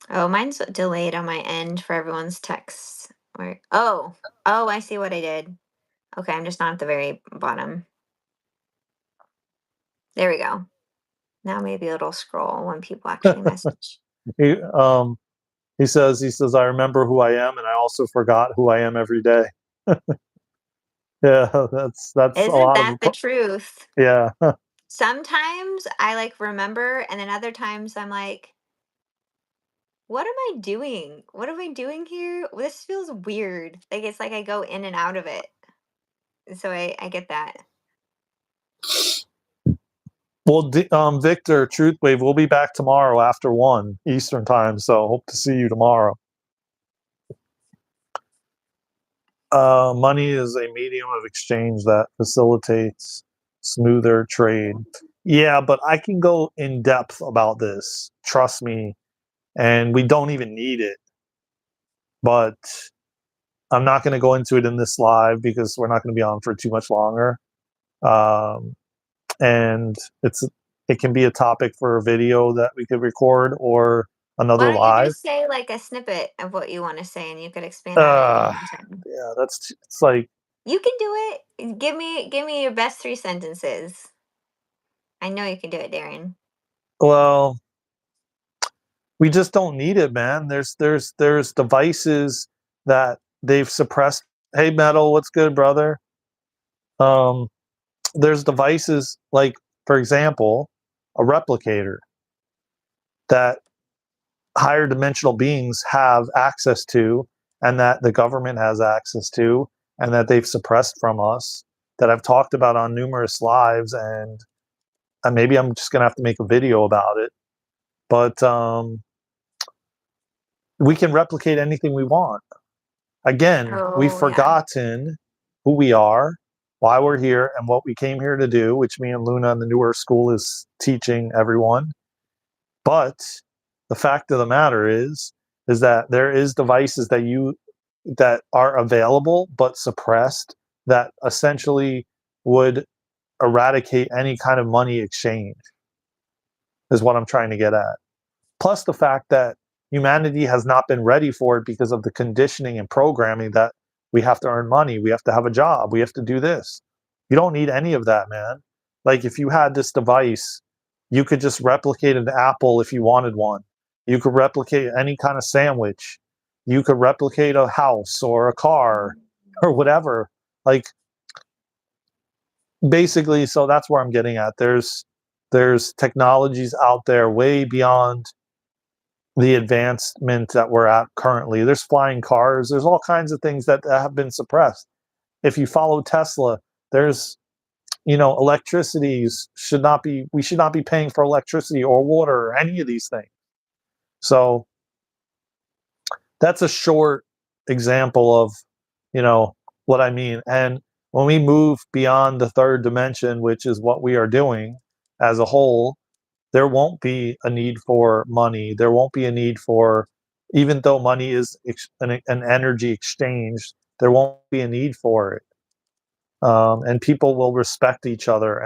A: Oh, mine's delayed on my end for everyone's texts. Oh, I see what I did. Okay, I'm just not at the very bottom. There we go. Now maybe it'll scroll when people actually message.
B: he um he says I remember who I am, and I also forgot who I am every day. Yeah, that's a
A: Isn't
B: lot of
A: that the truth?
B: yeah.
A: Sometimes I like remember, and then other times I'm like, what am I doing? What am I doing here? This feels weird. Like it's like I go in and out of it. So I get that.
B: Well, Victor, Truth Wave, we'll be back tomorrow after 1 Eastern time, so hope to see you tomorrow. Money is a medium of exchange that facilitates smoother trade. Yeah, but I can go in depth about this. Trust me, and we don't even need it. But I'm not going to go into it in this live because we're not going to be on for too much longer. Um, and it can be a topic for a video that we could record or
A: Why
B: another
A: don't you
B: live.
A: just say like a snippet of what you want to say and you could expand on it
B: Uh,
A: another time.
B: yeah, it's like,
A: You can do it. Give me your best 3 sentences. I know you can do it, Darren.
B: well, we just don't need it, man. There's devices that they've suppressed. Hey, Metal, what's good, brother? Um, there's devices like, for example, a replicator that higher dimensional beings have access to, and that the government has access to, and that they've suppressed from us. That I've talked about on numerous lives, and maybe I'm just gonna have to make a video about it. But we can replicate anything we want. Again, we've
A: Oh yeah.
B: forgotten who we are, why we're here, and what we came here to do, which me and Luna in the newer school is teaching everyone. But the fact of the matter is that there is devices that are available but suppressed that essentially would eradicate any kind of money exchange, is what I'm trying to get at. Plus the fact that humanity has not been ready for it because of the conditioning and programming that we have to earn money, we have to have a job, we have to do this. You don't need any of that, man. Like if you had this device, you could just replicate an apple if you wanted one. You could replicate any kind of sandwich. You could replicate a house or a car or whatever. Like basically, so that's where I'm getting at. There's technologies out there way beyond the advancement that we're at currently. There's flying cars. There's all kinds of things that have been suppressed. If you follow Tesla, there's electricity should not be. We should not be paying for electricity or water or any of these things. So that's a short example of what I mean. And when we move beyond the third dimension, which is what we are doing as a whole, there won't be a need for money. There won't be a need for, even though money is an energy exchange, there won't be a need for it. And people will respect each other.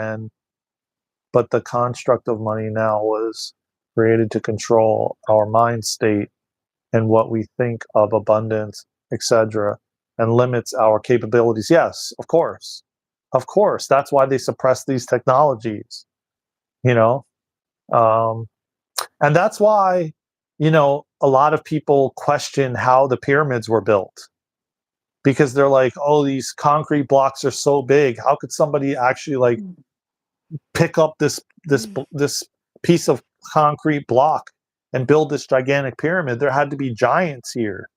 B: But the construct of money now was created to control our mind state and what we think of abundance, etc., and limits our capabilities. Yes, of course. Of course. That's why they suppress these technologies, you know? Um, And that's why, a lot of people question how the pyramids were built because they're like, oh, these concrete blocks are so big. How could somebody actually like pick up this piece of concrete block and build this gigantic pyramid? There had to be giants here.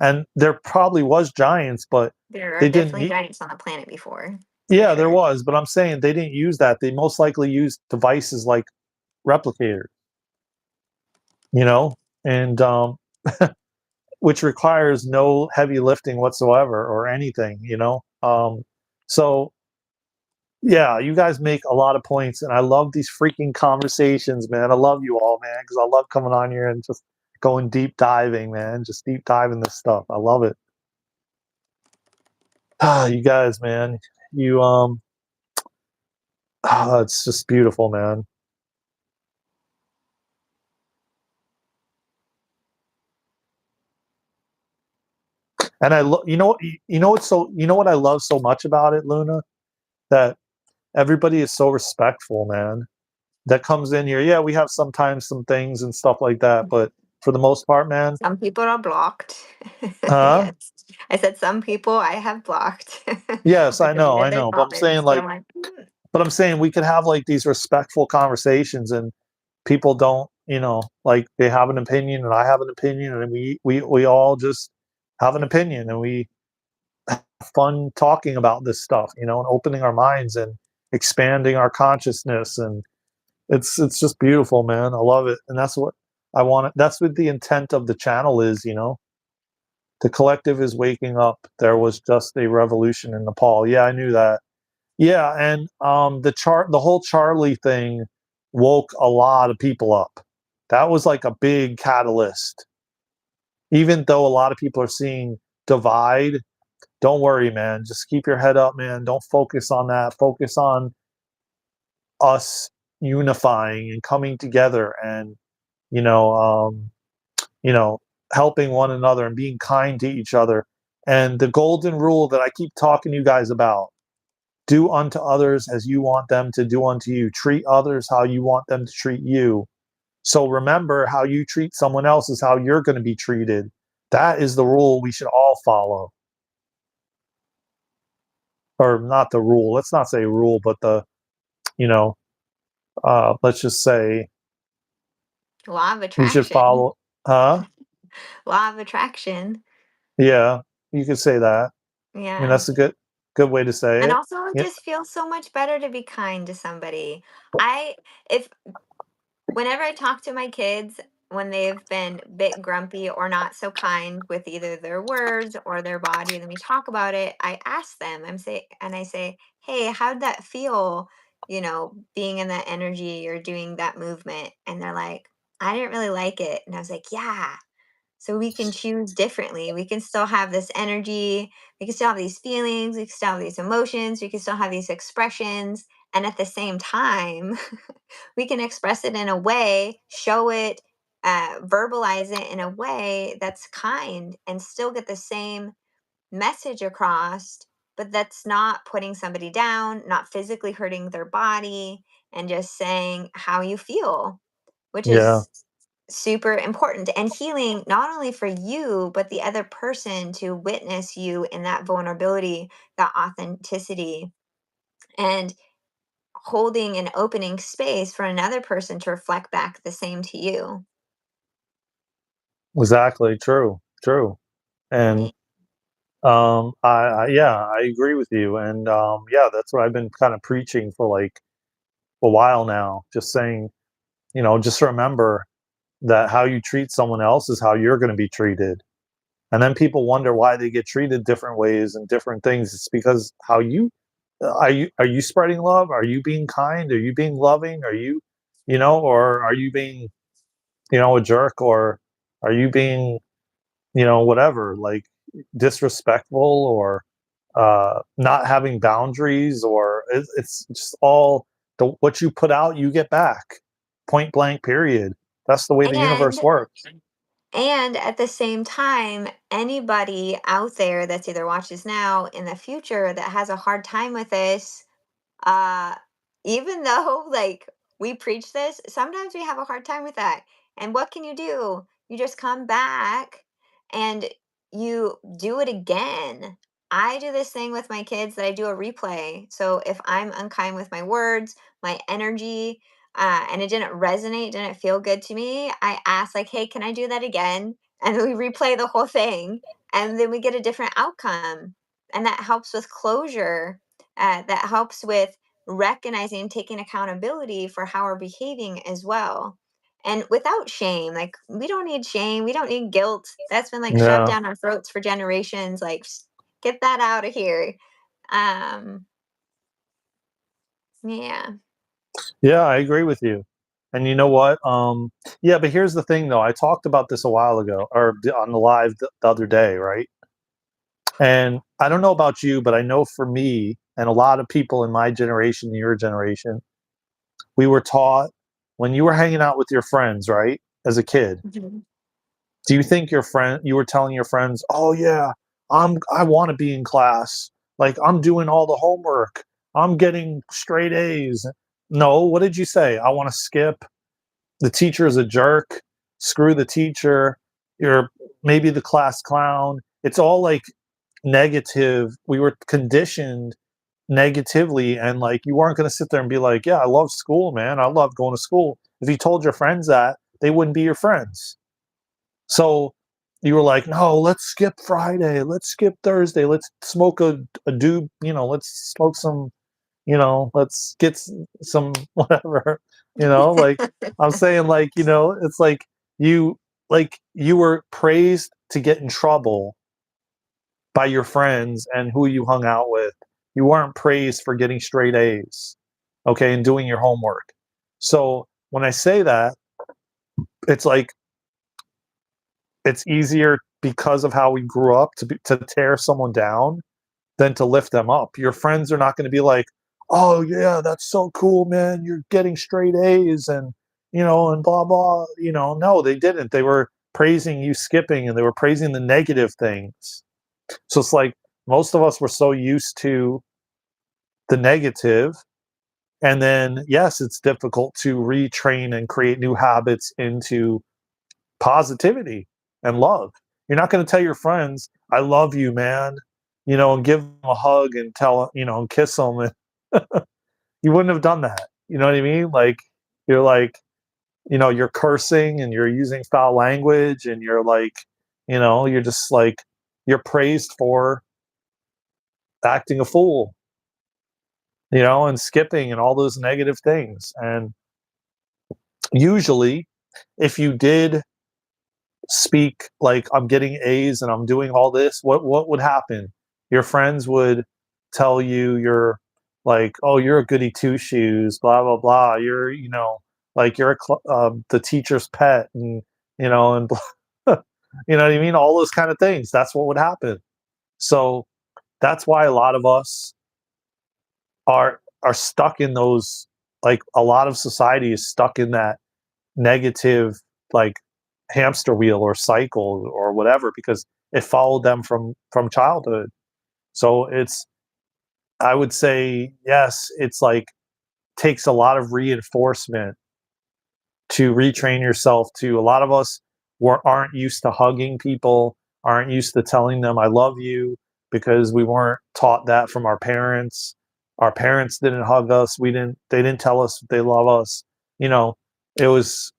B: And there probably was giants, but
A: There are
B: they didn't
A: definitely
B: need.
A: giants on the planet before, for
B: Yeah, there
A: sure.
B: was, but I'm saying they didn't use that. They most likely used devices like replicators, you know? And which requires no heavy lifting whatsoever or anything, So yeah, you guys make a lot of points, and I love these freaking conversations, man. I love you all, man, because I love coming on here and just going deep diving, man. Just deep diving this stuff. I love it. You guys, man. You it's just beautiful, man. And you know what I love so much about it, Luna? That everybody is so respectful, man. That comes in here. Yeah, we have sometimes some things and stuff like that, but for the most part, man,
A: Some people are blocked.
B: huh?
A: Yes. I said some people I have blocked
B: Yes,
A: when they
B: I
A: read their
B: know. But I'm saying
A: comments. And
B: like
A: I'm like,
B: we could have like these respectful conversations and people don't, like they have an opinion and I have an opinion and we all just have an opinion and we have fun talking about this stuff, and opening our minds and expanding our consciousness and it's just beautiful, man. I love it. And that's what that's what the intent of the channel is, The collective is waking up. There was just a revolution in Nepal. Yeah, I knew that. Yeah, and the whole Charlie thing woke a lot of people up. That was like a big catalyst. Even though a lot of people are seeing divide, don't worry, man. Just keep your head up, man. Don't focus on that. Focus on us unifying and coming together and you know, um, you know, helping one another and being kind to each other. And the golden rule that I keep talking to you guys about: do unto others as you want them to do unto you. Treat others how you want them to treat you. So remember, how you treat someone else is how you're going to be treated. That is the rule we should all follow. Or not the rule. Let's not say rule, but you know, let's just say
A: law of
B: we should
A: attraction.
B: follow. Huh?
A: Law of attraction.
B: Yeah, you could say that. I mean,
A: Yeah.
B: that's a good way to say
A: And
B: it.
A: also it
B: Yeah.
A: just feels so much better to be kind to somebody. I if Whenever I talk to my kids when they've been a bit grumpy or not so kind with either their words or their body, then we talk about it. I ask them, I say, "Hey, how'd that feel? Being in that energy or doing that movement?" And they're like, "I didn't really like it." And I was like, "Yeah, so we can choose differently. We can still have this energy. We can still have these feelings. We can still have these emotions. We can still have these expressions. And at the same time, we can express it in a way, show it, verbalize it in a way that's kind and still get the same message across, but that's not putting somebody down, not physically hurting their body, and just saying how you feel, which
B: Yeah.
A: is super important and healing not only for you but the other person to witness you in that vulnerability, that authenticity, and holding and opening space for another person to reflect back the same to you.
B: Exactly. True. True. And
A: Right.
B: yeah, I agree with you. And yeah, that's what I've been kind of preaching for like a while now. Just saying, just remember that how you treat someone else is how you're going to be treated. And then people wonder why they get treated different ways and different things. It's because how you are you spreading love? Are you being kind? Are you being loving? Are you, or are you being, a jerk? Or are you being, whatever, like disrespectful or not having boundaries? Or it's just all what you put out, you get back. Point blank, period. That's the way the universe
A: and
B: works.
A: and at the same time, anybody out there that's either watches now in the future that has a hard time with this, uh even though like we preach this, sometimes we have a hard time with that. And what can you do? You just come back and you do it again. I do this thing with my kids that I do a replay. So if I'm unkind with my words, my energy, and it didn't resonate, didn't feel good to me, I ask like, "Hey, can I do that again?" And then we replay the whole thing, and then we get a different outcome, and that helps with closure. That helps with recognizing and taking accountability for how we're behaving as well. and without shame. Like, we don't need shame, we don't need guilt. That's been like shoved
B: Yeah.
A: down our throats for generations. Like, get that out of here. Um, yeah.
B: Yeah, I agree with you. And you know what? Yeah, but here's the thing though. I talked about this a while ago or on the live the other day, right? And I don't know about you, but I know for me and a lot of people in my generation, your generation, we were taught when you were hanging out with your friends, right? As a kid,
A: Mhm.
B: do you think you were telling your friends, "Oh yeah, I want to be in class. Like I'm doing all the homework. I'm getting straight A's." No, what did you say? I want to skip. The teacher is a jerk. Screw the teacher. You're maybe the class clown. It's all like negative. We were conditioned negatively, and like you weren't going to sit there and be like, "Yeah, I love school, man. I love going to school." If you told your friends that, they wouldn't be your friends. So you were like, "No, let's skip Friday. Let's skip Thursday. Let's smoke a doob. Let's smoke some. Let's get some whatever. Like I'm saying, like it's you you were praised to get in trouble by your friends and who you hung out with. You weren't praised for getting straight A's, okay, and doing your homework. So when I say that, it's like it's easier because of how we grew up to tear someone down than to lift them up. Your friends are not going to be like, "Oh yeah, that's so cool, man. You're getting straight A's and blah blah." No, they didn't. They were praising you skipping and they were praising the negative things. So it's like most of us were so used to the negative, and then yes, it's difficult to retrain and create new habits into positivity and love. You're not going to tell your friends, "I love you, man," and give them a hug and and kiss them. And you wouldn't have done that. You know what I mean? Like, you're like, you're cursing and you're using foul language and you're like, you're just like, you're praised for acting a fool, and skipping and all those negative things. And usually, if you did speak like I'm getting A's and I'm doing all this, what would happen? Your friends would tell you you're like, "Oh, you're a goody two shoes, blah blah blah. You're like you're the teacher's pet, and you know what I mean. All those kind of things. That's what would happen. So that's why a lot of us are stuck in those. Like a lot of society is stuck in that negative like hamster wheel or cycle or whatever because it followed them from childhood. So it's I would say yes, it's like takes a lot of reinforcement to retrain yourself to a lot of us aren't used to hugging people, aren't used to telling them I love you because we weren't taught that from our parents. Our parents didn't hug us. They didn't tell us they love us. You know, it was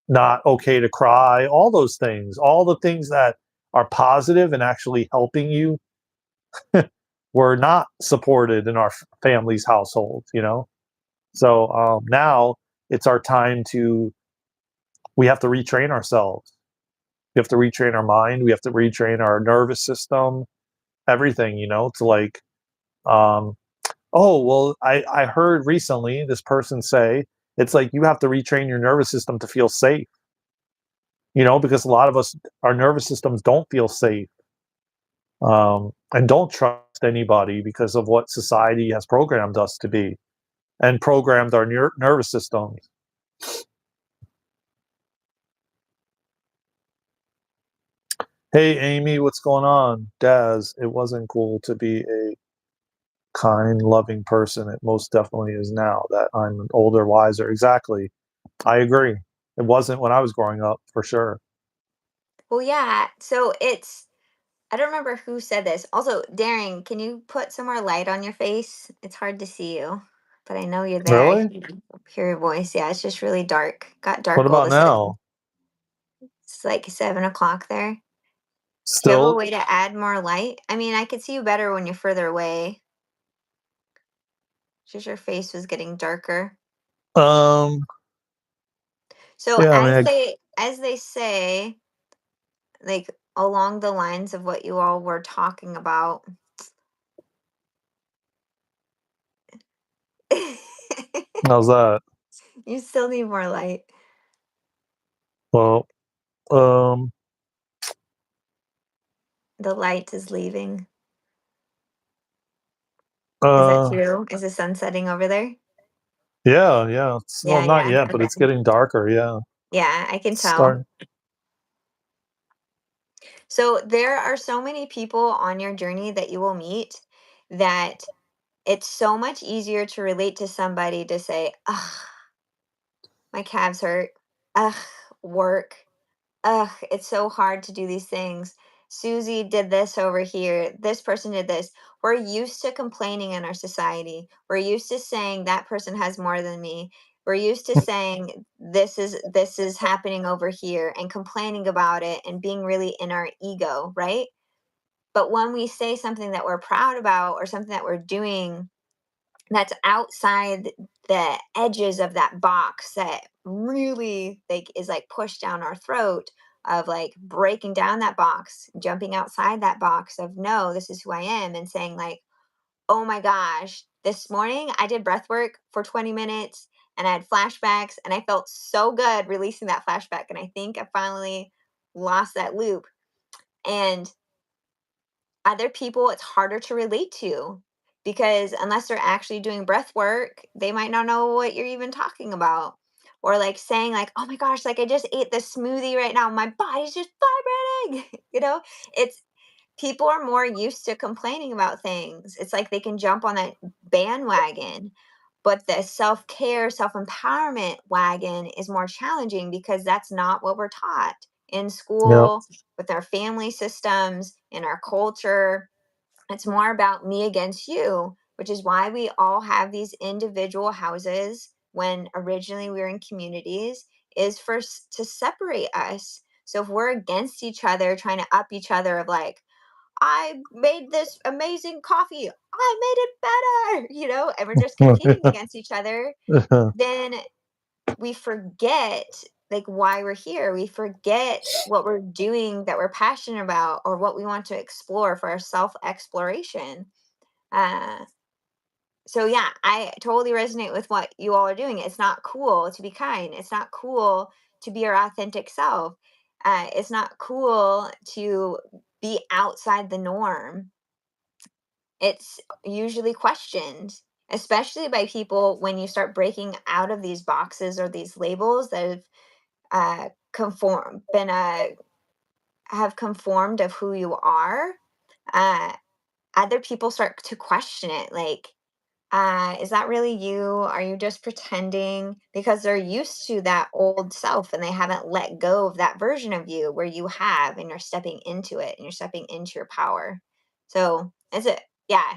B: not okay to cry, all the things that are positive and actually helping you were not supported in our family's household. So now it's our time we have to retrain ourselves. We have to retrain our mind. We have to retrain our nervous system, everything, to like, um, oh, well, I heard recently this person say it's like you have to retrain your nervous system to feel safe, because a lot of us, our nervous systems don't feel safe and don't trust anybody because of what society has programmed us to be and programmed our nervous systems. Hey, Amy, what's going on? Daz, it wasn't cool to be a kind, loving person. It most definitely is now that I'm older, wiser. Exactly. I agree. It wasn't when I was growing up, for sure.
A: Well, yeah. So I don't remember who said this. Also, Daren, can you put some more light on your face? It's hard to see you, but I know you're there. I
B: Really?
A: can hear your voice. Yeah, it's just really dark. Got
B: What
A: dark all of
B: about
A: a sudden.
B: now?
A: It's like 7 o'clock there. Do you have a
B: Still?
A: way to add more light? I mean, I could see you better when you're further away. Just your face was getting darker.
B: Um,
A: So
B: Yeah, I mean,
A: as they say, like along the lines of what you all were talking about.
B: how's that?
A: You still need more light.
B: Well, um,
A: The light is leaving. Is that
B: uh,
A: true? Is the sun setting over there?
B: yeah, yeah. It's, well,
A: Yeah,
B: not
A: yeah.
B: yet, but
A: Okay.
B: it's getting darker. Yeah,
A: Yeah, I can
B: it's
A: tell.
B: starting.
A: So there are so many people on your journey that you will meet that it's so much easier to relate to somebody to say, ugh, my calves hurt. Ugh, work. Ugh, it's so hard to do these things. Susie did this over here. This person did this. We're used to complaining in our society. We're used to saying that person has more than me. We're used to saying this is happening over here and complaining about it and being really in our ego, right? But when we say something that we're proud about or something that we're doing that's outside the edges of that box that really like is like pushed down our throat of like breaking down that box, jumping outside that box of no, this is who I am, and saying like, oh my gosh, this morning I did breath work for 20 minutes and I had flashbacks and I felt so good releasing that flashback, and I think I finally lost that loop. And other people it's harder to relate to because unless they're actually doing breath work, they might not know what you're even talking about. Or like saying like, "Oh my gosh, like I just ate this smoothie right now. My body's just vibrating." It's people are more used to complaining about things. It's like they can jump on that bandwagon. But the self-care, self-empowerment wagon is more challenging because that's not what we're taught in
B: Yep.
A: school, with our family systems, in our culture. It's more about me against you, which is why we all have these individual houses when originally we were in communities, is to separate us. So if we're against each other, trying to up each other of like, I made this amazing coffee, I made it better, and we're just competing against each other, then we forget like why we're here. We forget what we're doing that we're passionate about or what we want to explore for our self exploration. Uh, so yeah, I totally resonate with what you all are doing. It's not cool to be kind. It's not cool to be our authentic self. It's not cool to be outside the norm. It's usually questioned, especially by people when you start breaking out of these boxes or these labels that conform been have conformed of who you are. uh Other people start to question it like, is that really you? Are you just pretending? Because they're used to that old self and they haven't let go of that version of you where you have, and you're stepping into it and you're stepping into your power. So is it, yeah,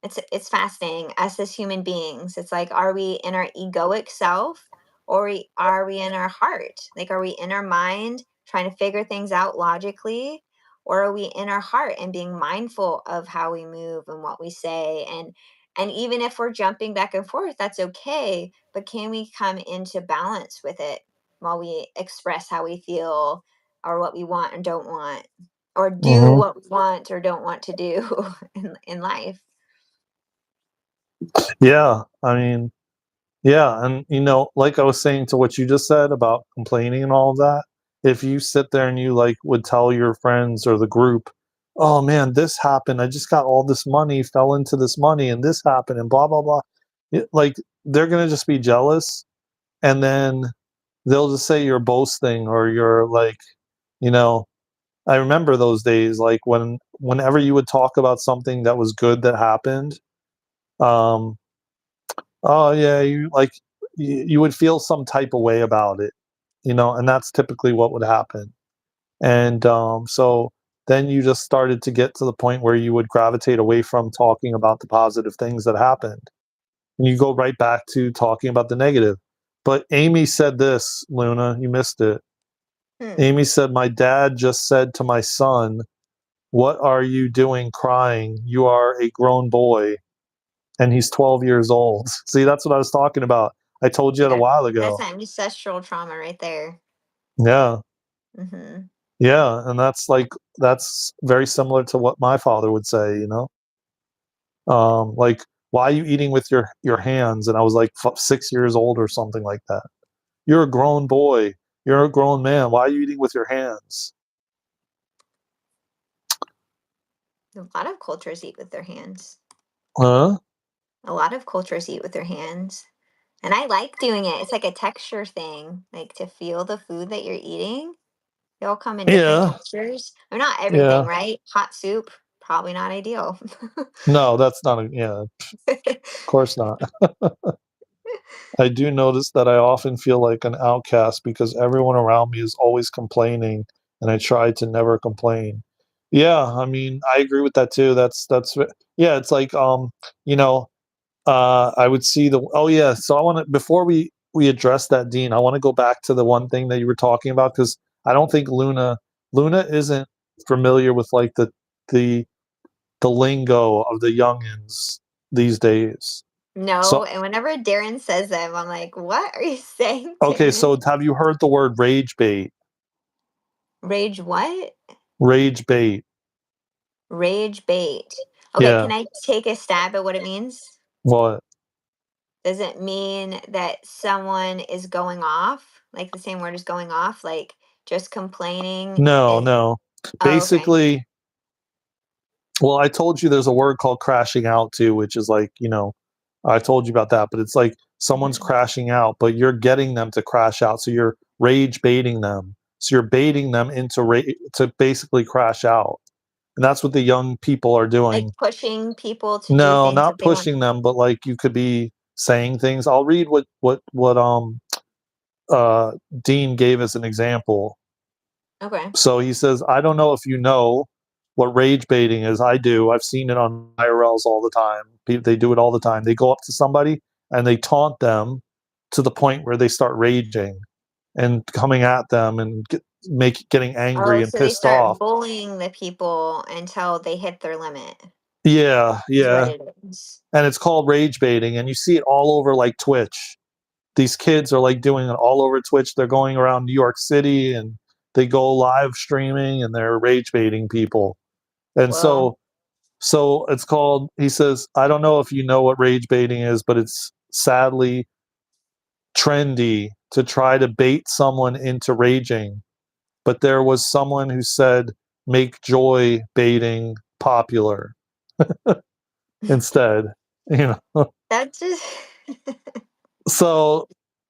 A: it's fascinating. Us as human beings, it's like, are we in our egoic self, or are we in our heart? Like, are we in our mind trying to figure things out logically, or are we in our heart and being mindful of how we move and what we say? And even if we're jumping back and forth, that's okay, but can we come into balance with it while we express how we feel, or what we want and don't want, or do
B: Hmm.
A: what we want or don't want to do in life?
B: Yeah, I mean, yeah, and like I was saying to what you just said about complaining and all of that, if you sit there and you like would tell your friends or the group, "Oh man, this happened. I just got all this money, fell into this money, and this happened, and blah blah blah." Like they're gonna just be jealous, and then they'll just say you're boasting or you're like, you know. I remember those days, like whenever you would talk about something that was good that happened. Um, Oh, yeah, you would feel some type of way about it, and that's typically what would happen. And, so then you just started to get to the point where you would gravitate away from talking about the positive things that happened, and you go right back to talking about the negative. But Amy said this, Luna, you missed it.
A: Hmm.
B: Amy said, "My dad just said to my son, 'What are you doing crying? You are a grown boy.'" And he's 12 years old. See, that's what I was talking about. I told you that a
A: Yeah,
B: while
A: that's
B: ago.
A: ancestral trauma right there.
B: Yeah.
A: Mhm.
B: Yeah, and that's very similar to what my father would say, you know? Like, "Why are you eating with your hands?" And I was, like, 6 years old or something like that. "You're a grown boy. You're a grown man. Why are you eating with your hands?"
A: A lot of cultures eat with their hands.
B: Huh?
A: A lot of cultures eat with their hands. And I like doing it. It's like a texture thing, like to feel the food that you're eating. They all come in different
B: Yeah,
A: textures. Or not everything,
B: yeah.
A: right? Hot soup, probably not ideal.
B: No, that's not a yeah, of course not. I do notice that I often feel like an outcast because everyone around me is always complaining, and I try to never complain. Yeah, I mean, I agree with that too. Yeah, it's like, you know, I would see the oh yeah, so I want to before we address that, Dean, I want to go back to the one thing that you were talking about because I don't think Luna isn't familiar with like the the lingo of the youngins these days.
A: No,
B: So
A: and whenever Darren says them, I'm like, what are you saying to
B: okay,
A: me?
B: so have you heard the word rage bait?
A: Rage what?
B: Rage bait.
A: Rage bait. Okay,
B: Yeah.
A: can I take a stab at what it means?
B: What?
A: Does it mean that someone is going off? Like the same word as going off? Like just complaining?
B: No, no.
A: Oh, okay.
B: Basically, well, I told you there's a word called crashing out too, which is like, I told you about that, but it's like someone's
A: Mhm.
B: crashing out, but you're getting them to crash out. So you're rage baiting them. So you're baiting them into to basically crash out. And that's what the young people are
A: Like
B: doing.
A: pushing people to do
B: No,
A: things
B: not
A: that they want.
B: pushing them, but like you could be saying things. I'll read what uh Dean gave as an example.
A: Okay.
B: So he says, I don't know if you know what rage baiting is. I do. I've seen it on IRLs all the time. They do it all the time. They go up to somebody and they taunt them to the point where they start raging and coming at them and getting angry
A: Oh,
B: and
A: so they
B: pissed
A: start
B: off.
A: bullying the people until they hit their limit,
B: Yeah,
A: is what
B: yeah.
A: it is.
B: And it's called rage baiting. And you see it all over like Twitch. These kids are like doing it all over Twitch. They're going around New York City and they go live streaming and they're rage baiting people. And
A: Well,
B: so it's called, he says, I don't know if you know what rage baiting is, but it's sadly trendy to try to bait someone into raging. But there was someone who said, make joy baiting popular instead, you know.
A: that just
B: So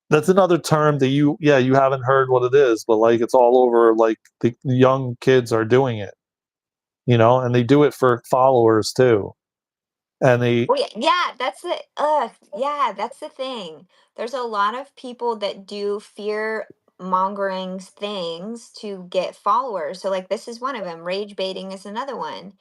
B: that's another term that you haven't heard what it is, but like it's all over, like the young kids are doing it, and they do it for followers too. And they
A: Oh yeah, yeah, that's the yeah, that's the thing. There's a lot of people that do fear mongering things to get followers. So like this is one of them. Rage baiting is another one.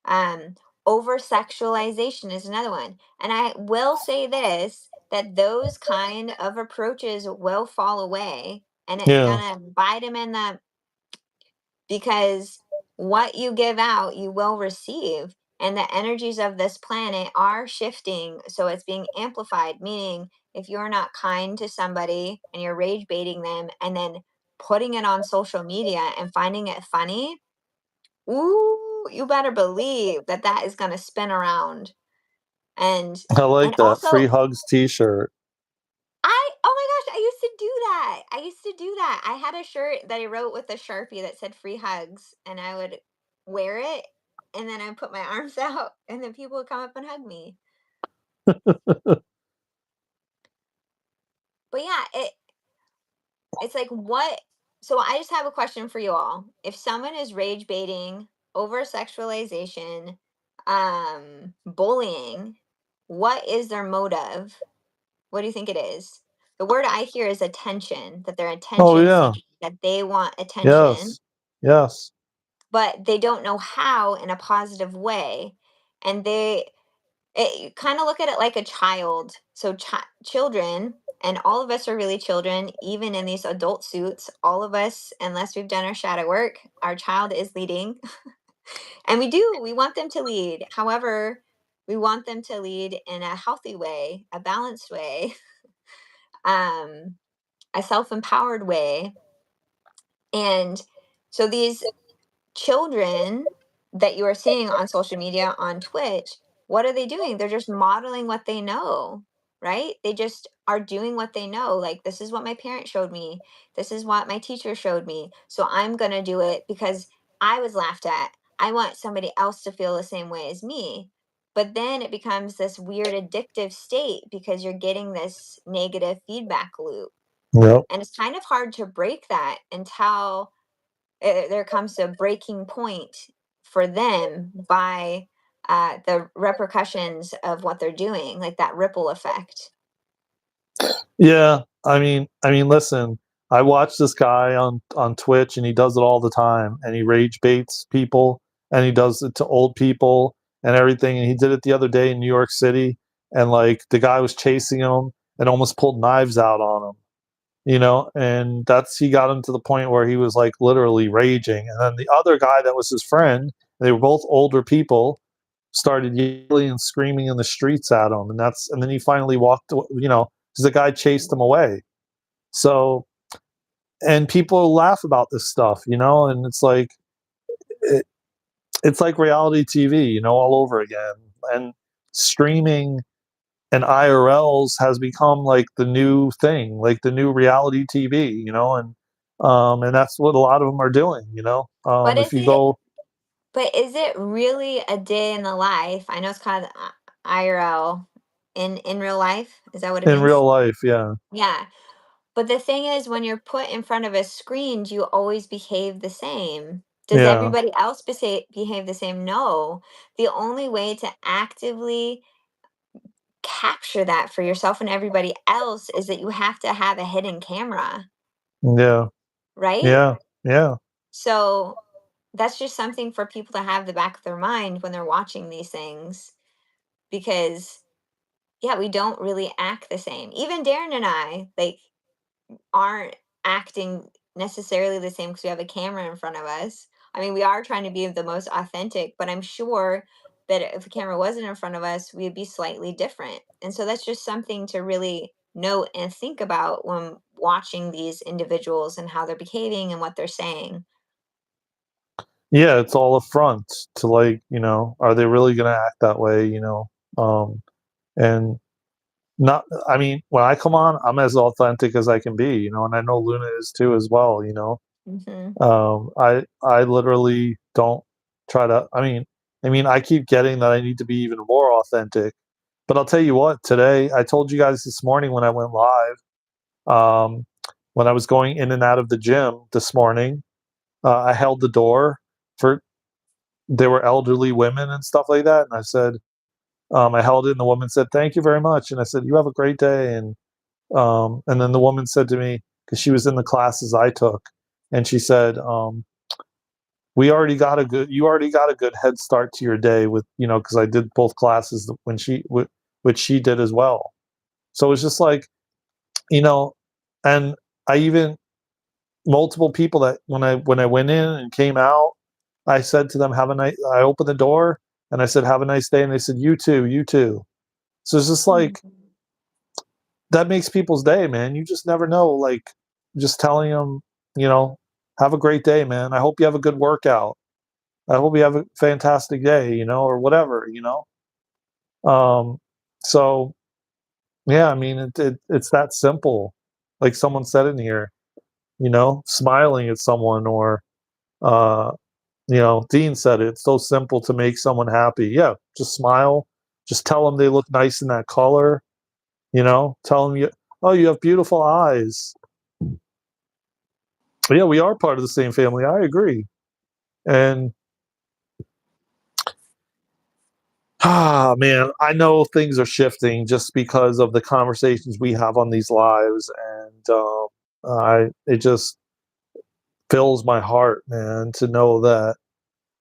A: Um, Over sexualization is another one. And I will say this that those kind of approaches will fall away and it's
B: yeah.
A: gonna bite them in the because what you give out, you will receive. And the energies of this planet are shifting. So it's being amplified, meaning if you're not kind to somebody and you're rage baiting them and then putting it on social media and finding it funny, ooh, you better believe that that is going to spin around. And
B: I like
A: and
B: that free
A: also
B: hugs t-shirt.
A: oh my gosh, I used to do that. I used to do that. I had a shirt that I wrote with a Sharpie that said free hugs, and I would wear it, and then I put my arms out, and then people would come up and hug me. But yeah, it's like what so I just have a question for you all. If someone is rage baiting, over sexualization, bullying, what is their motive? What do you think it is? The word I hear is attention, that they're
B: Oh
A: attention
B: yeah.
A: seeking, that they want attention,
B: Yes. Yes.
A: but they don't know how in a positive way. And you kind of look at it like a child. So, children, and all of us are really children, even in these adult suits, all of us, unless we've done our shadow work, our child is leading. And we want them to lead. However, we want them to lead in a healthy way, a balanced way. um, a self-empowered way. And so these children that you are seeing on social media, on Twitch, what are they doing? They're just modeling what they know, right? They just are doing what they know. Like, this is what my parents showed me. This is what my teacher showed me. So I'm going to do it because I was laughed at. I want somebody else to feel the same way as me. But then it becomes this weird addictive state because you're getting this negative feedback loop.
B: Yep.
A: And it's kind of hard to break that until there comes a breaking point for them by the repercussions of what they're doing, like that ripple effect.
B: Yeah, listen, I watch this guy on Twitch, and he does it all the time, and he rage baits people, and he does it to old people and everything. And he did it the other day in New York City, and like the guy was chasing him and almost pulled knives out on him, and that's he got him to the point where he was like literally raging. And then the other guy that was his friend, they were both older people, started yelling and screaming in the streets at him, and then he finally walked, because the guy chased him away. So, and people laugh about this stuff, and it, it's like reality TV, all over again. And streaming and IRLs has become like the new thing, like the new reality TV, and that's what a lot of them are doing,
A: But
B: if
A: is
B: you
A: it?
B: go
A: But is it really a day in the life? I know it's called IRL, in real life. Is that what it
B: in
A: means?
B: real life, yeah,
A: Yeah. But the thing is, when you're put in front of a screen, do you always behave the same? Does
B: yeah,
A: everybody else behave the same? No. The only way to actively capture that for yourself and everybody else is that you have to have a hidden camera,
B: yeah,
A: right?
B: yeah, yeah.
A: So that's just something for people to have the back of their mind when they're watching these things, because yeah, we don't really act the same. Even Darren and I, like, aren't acting necessarily the same because we have a camera in front of us. I mean, we are trying to be the most authentic, but I'm sure that if a camera wasn't in front of us, we'd be slightly different. And so that's just something to really note and think about when watching these individuals and how they're behaving and what they're saying.
B: Yeah, it's all a front to, like, are they really gonna act that way, and not when I come on, I'm as authentic as I can be, and I know Luna is too as well,
A: Hmm.
B: I literally don't try to I keep getting that I need to be even more authentic, but I'll tell you what, today I told you guys this morning when I went live, um, when I was going in and out of the gym this morning, I held the door for there were elderly women and stuff like that, and I said, I held it, and the woman said, "Thank you very much," and I said, "You have a great day," and then the woman said to me, because she was in the classes I took, and she said, you already got a good head start to your day with, because I did both classes which she did as well. So it's just like, you know, and I even multiple people that when I went in and came out, I said to them, "Have a nice." I opened the door and I said, "Have a nice day," and they said, "You too, you too." So it's just like that makes people's day, man. You just never know. Like, just telling them, you know, "Have a great day, man. I hope you have a good workout. I hope you have a fantastic day," or whatever. Um, so yeah, it's that simple. Like someone said in here, smiling at someone, or uh, Dean said it. It's so simple to make someone happy. Yeah, just smile. Just tell them they look nice in that color. Tell them you have beautiful eyes. But yeah, we are part of the same family. I agree. And man, I know things are shifting just because of the conversations we have on these lives, and I it just fills my heart, man, to know that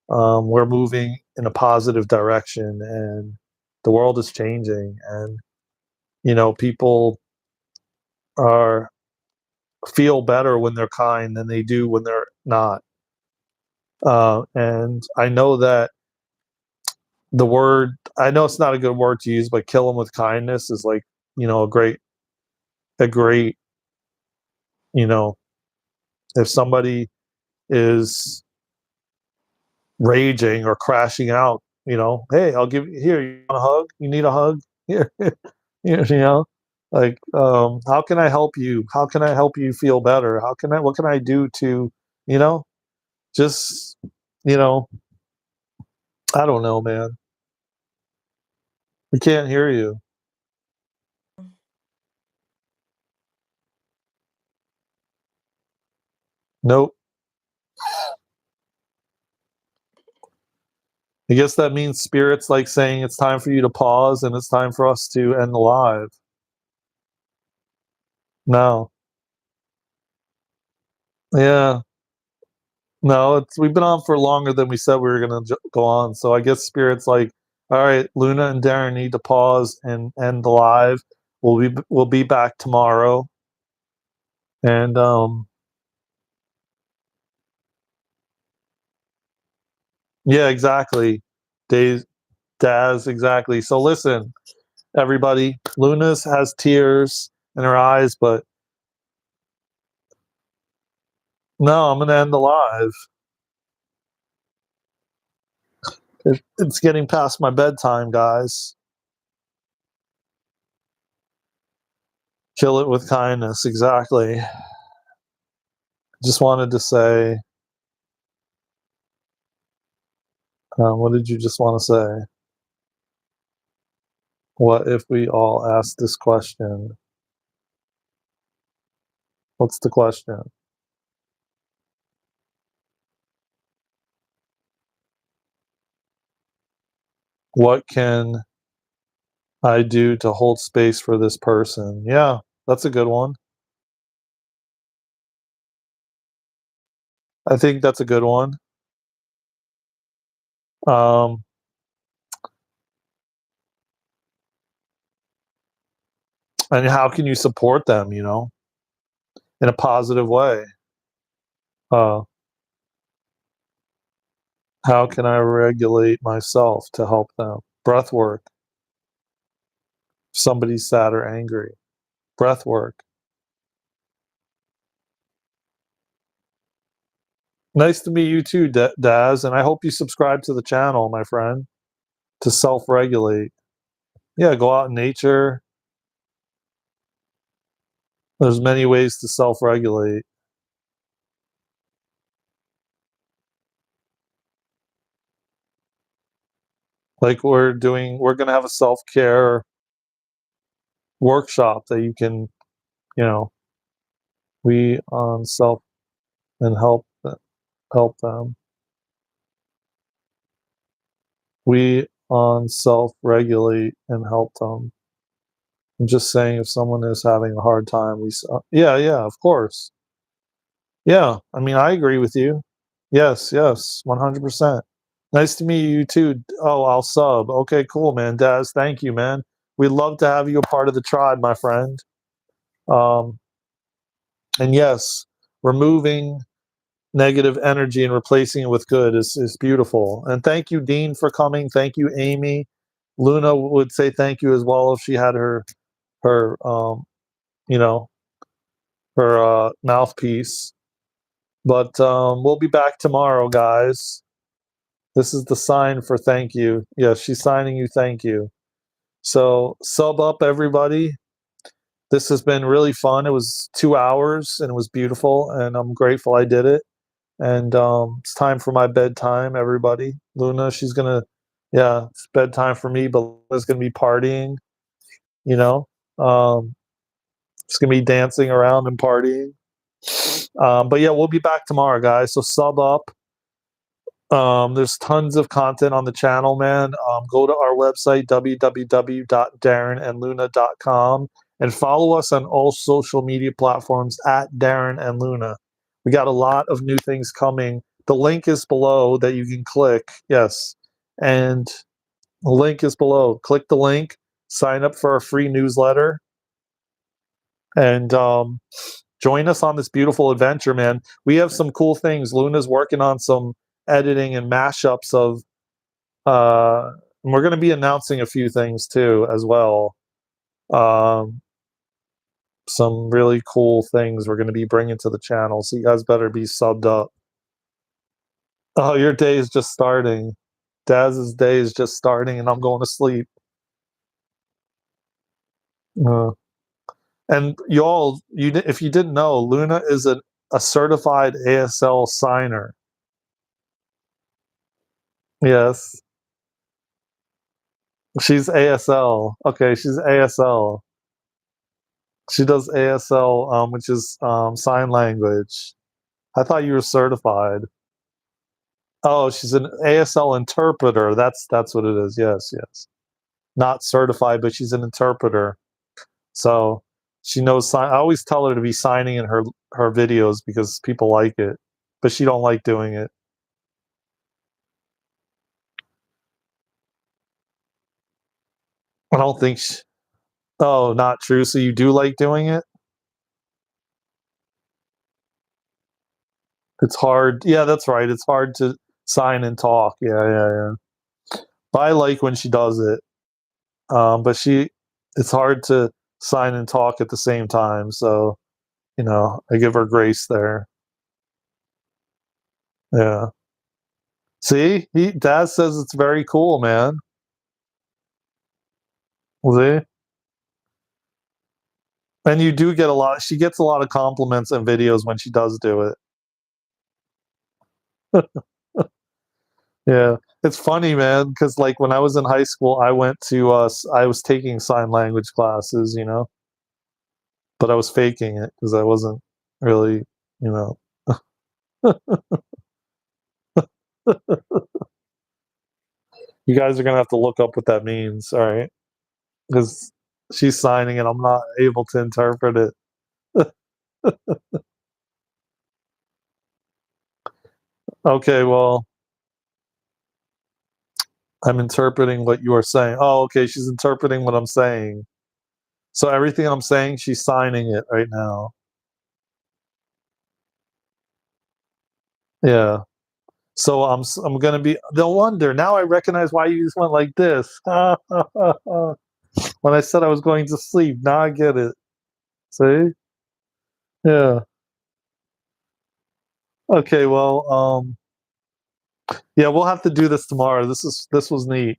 B: we're moving in a positive direction, and the world is changing, and people are feel better when they're kind than they do when they're not. And I know that I know it's not a good word to use, but kill them with kindness is like, a great a great, you know, if somebody is raging or crashing out, hey, I'll give you here. You want a hug? You need a hug? Here, you know, like, how can I help you? How can I help you feel better? What can I do to, you know, just, you know, I don't know, man. We can't hear you. Nope. I guess that means spirits like saying it's time for you to pause and it's time for us to end the live. No. Yeah. No, we've been on for longer than we said we were gonna go on. So I guess spirits like, all right, Luna and Darren need to pause and end the live. We'll be back tomorrow. And yeah, exactly. Days Daz, exactly. So listen, everybody, Luna's has tears in her eyes, but no, I'm gonna end the live. It's getting past my bedtime, guys. Kill it with kindness, exactly. Just wanted to say, what did you just want to say? What if we all ask this question? What's the question? What can I do to hold space for this person? Yeah, that's a good one. I think that's a good one. Um, and how can you support them, in a positive way? Uh, how can I regulate myself to help them? Breath work. If somebody's sad or angry. Breath work. Nice to meet you too, Daz, and I hope you subscribe to the channel, my friend, to self-regulate. Yeah, go out in nature. There's many ways to self-regulate. Like we're gonna have a self-care workshop that you can, you know, we on self and help them. We on self-regulate and help them. I'm just saying, if someone is having a hard time, yeah, yeah, of course. Yeah, I mean, I agree with you. Yes, yes, 100%. Nice to meet you too. Oh, I'll sub. Okay, cool, man. Daz, thank you, man. We'd love to have you a part of the tribe, my friend. Um, and yes, removing negative energy and replacing it with good is beautiful. And thank you, Dean, for coming. Thank you, Amy. Luna would say thank you as well if she had her you know her mouthpiece. But we'll be back tomorrow, guys. This is the sign for thank you. Yes, she's signing you thank you. So sub up, everybody. This has been really fun. It was 2 hours and it was beautiful, and I'm grateful I did it. And it's time for my bedtime, everybody. Luna, yeah, it's bedtime for me, but Luna's gonna be partying, you know. Um, it's gonna be dancing around and partying. But yeah, we'll be back tomorrow, guys. So sub up. There's tons of content on the channel, man. Go to our website, www.darenandluna.com, and follow us on all social media platforms at Daren and Luna. We got a lot of new things coming. The link is below that you can click. Yes. And the link is below. Click the link, sign up for our free newsletter, and join us on this beautiful adventure, man. We have some cool things. Luna's working on some editing and mashups of and we're going to be announcing a few things too as well. Um some really cool things we're going to be bringing to the channel. So you guys better be subbed up. Oh, your day is just starting. Daz's day is just starting, and I'm going to sleep. Uh, and y'all, if you didn't know, Luna is a certified ASL signer. Yes, she's ASL. Okay, she's ASL. She does ASL, which is sign language. I thought you were certified. Oh, she's an ASL interpreter. That's what it is. Yes, yes. Not certified, but she's an interpreter. So she knows sign. I always tell her to be signing in her videos because people like it, but she don't like doing it. I don't think. Oh, not true. So you do like doing it? It's hard. Yeah, that's right. It's hard to sign and talk. Yeah, yeah, yeah. But I like when she does it. But it's hard to sign and talk at the same time. So I give her grace there. Yeah. See, Dad says it's very cool, man. See, and you do get a lot. She gets a lot of compliments and videos when she does do it. Yeah, it's funny, man, because like when I was in high school, I was taking sign language classes, but I was faking it because I wasn't really, you know. You guys are gonna have to look up what that means, all right? Because she's signing and I'm not able to interpret it. Okay, well, I'm interpreting what you are saying. Oh, okay, she's interpreting what I'm saying. So everything I'm saying, she's signing it right now. Yeah. So I'm gonna be. They'll wonder. Now I recognize why you just went like this. When I said I was going to sleep, now I get it. See? Yeah. Okay. Well. Yeah, we'll have to do this tomorrow. This was neat.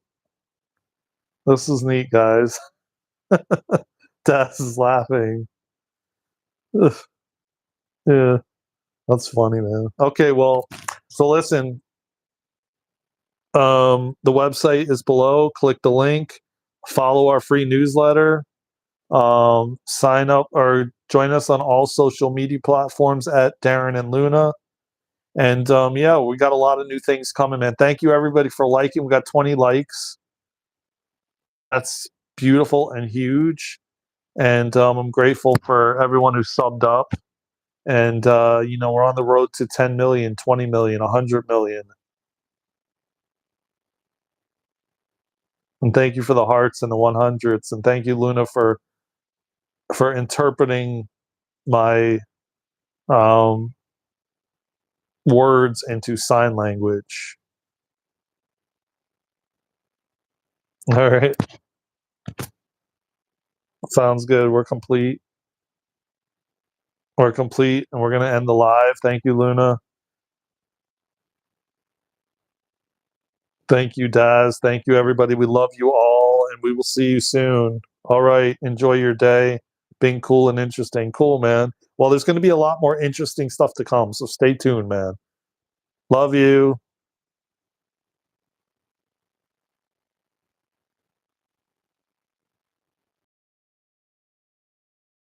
B: This is neat, guys. Daz is laughing. Yeah, that's funny, man. Okay. Well. So listen. The website is below. Click the link. Follow our free newsletter. Sign up or join us on all social media platforms at Daren and Luna. And yeah, we got a lot of new things coming, man. Thank you everybody for liking. We got 20 likes. That's beautiful and huge. And I'm grateful for everyone who subbed up. And we're on the road to 10 million, 20 million, 100 million. And thank you for the hearts and the 100s. And thank you, Luna, for interpreting my um, words into sign language. All right. Sounds good. We're complete. We're complete, and we're going to end the live. Thank you, Luna. Thank you, Daz. Thank you, everybody. We love you all, and we will see you soon. All right. Enjoy your day. Being cool and interesting. Cool, man. Well, there's going to be a lot more interesting stuff to come, so stay tuned, man. Love you.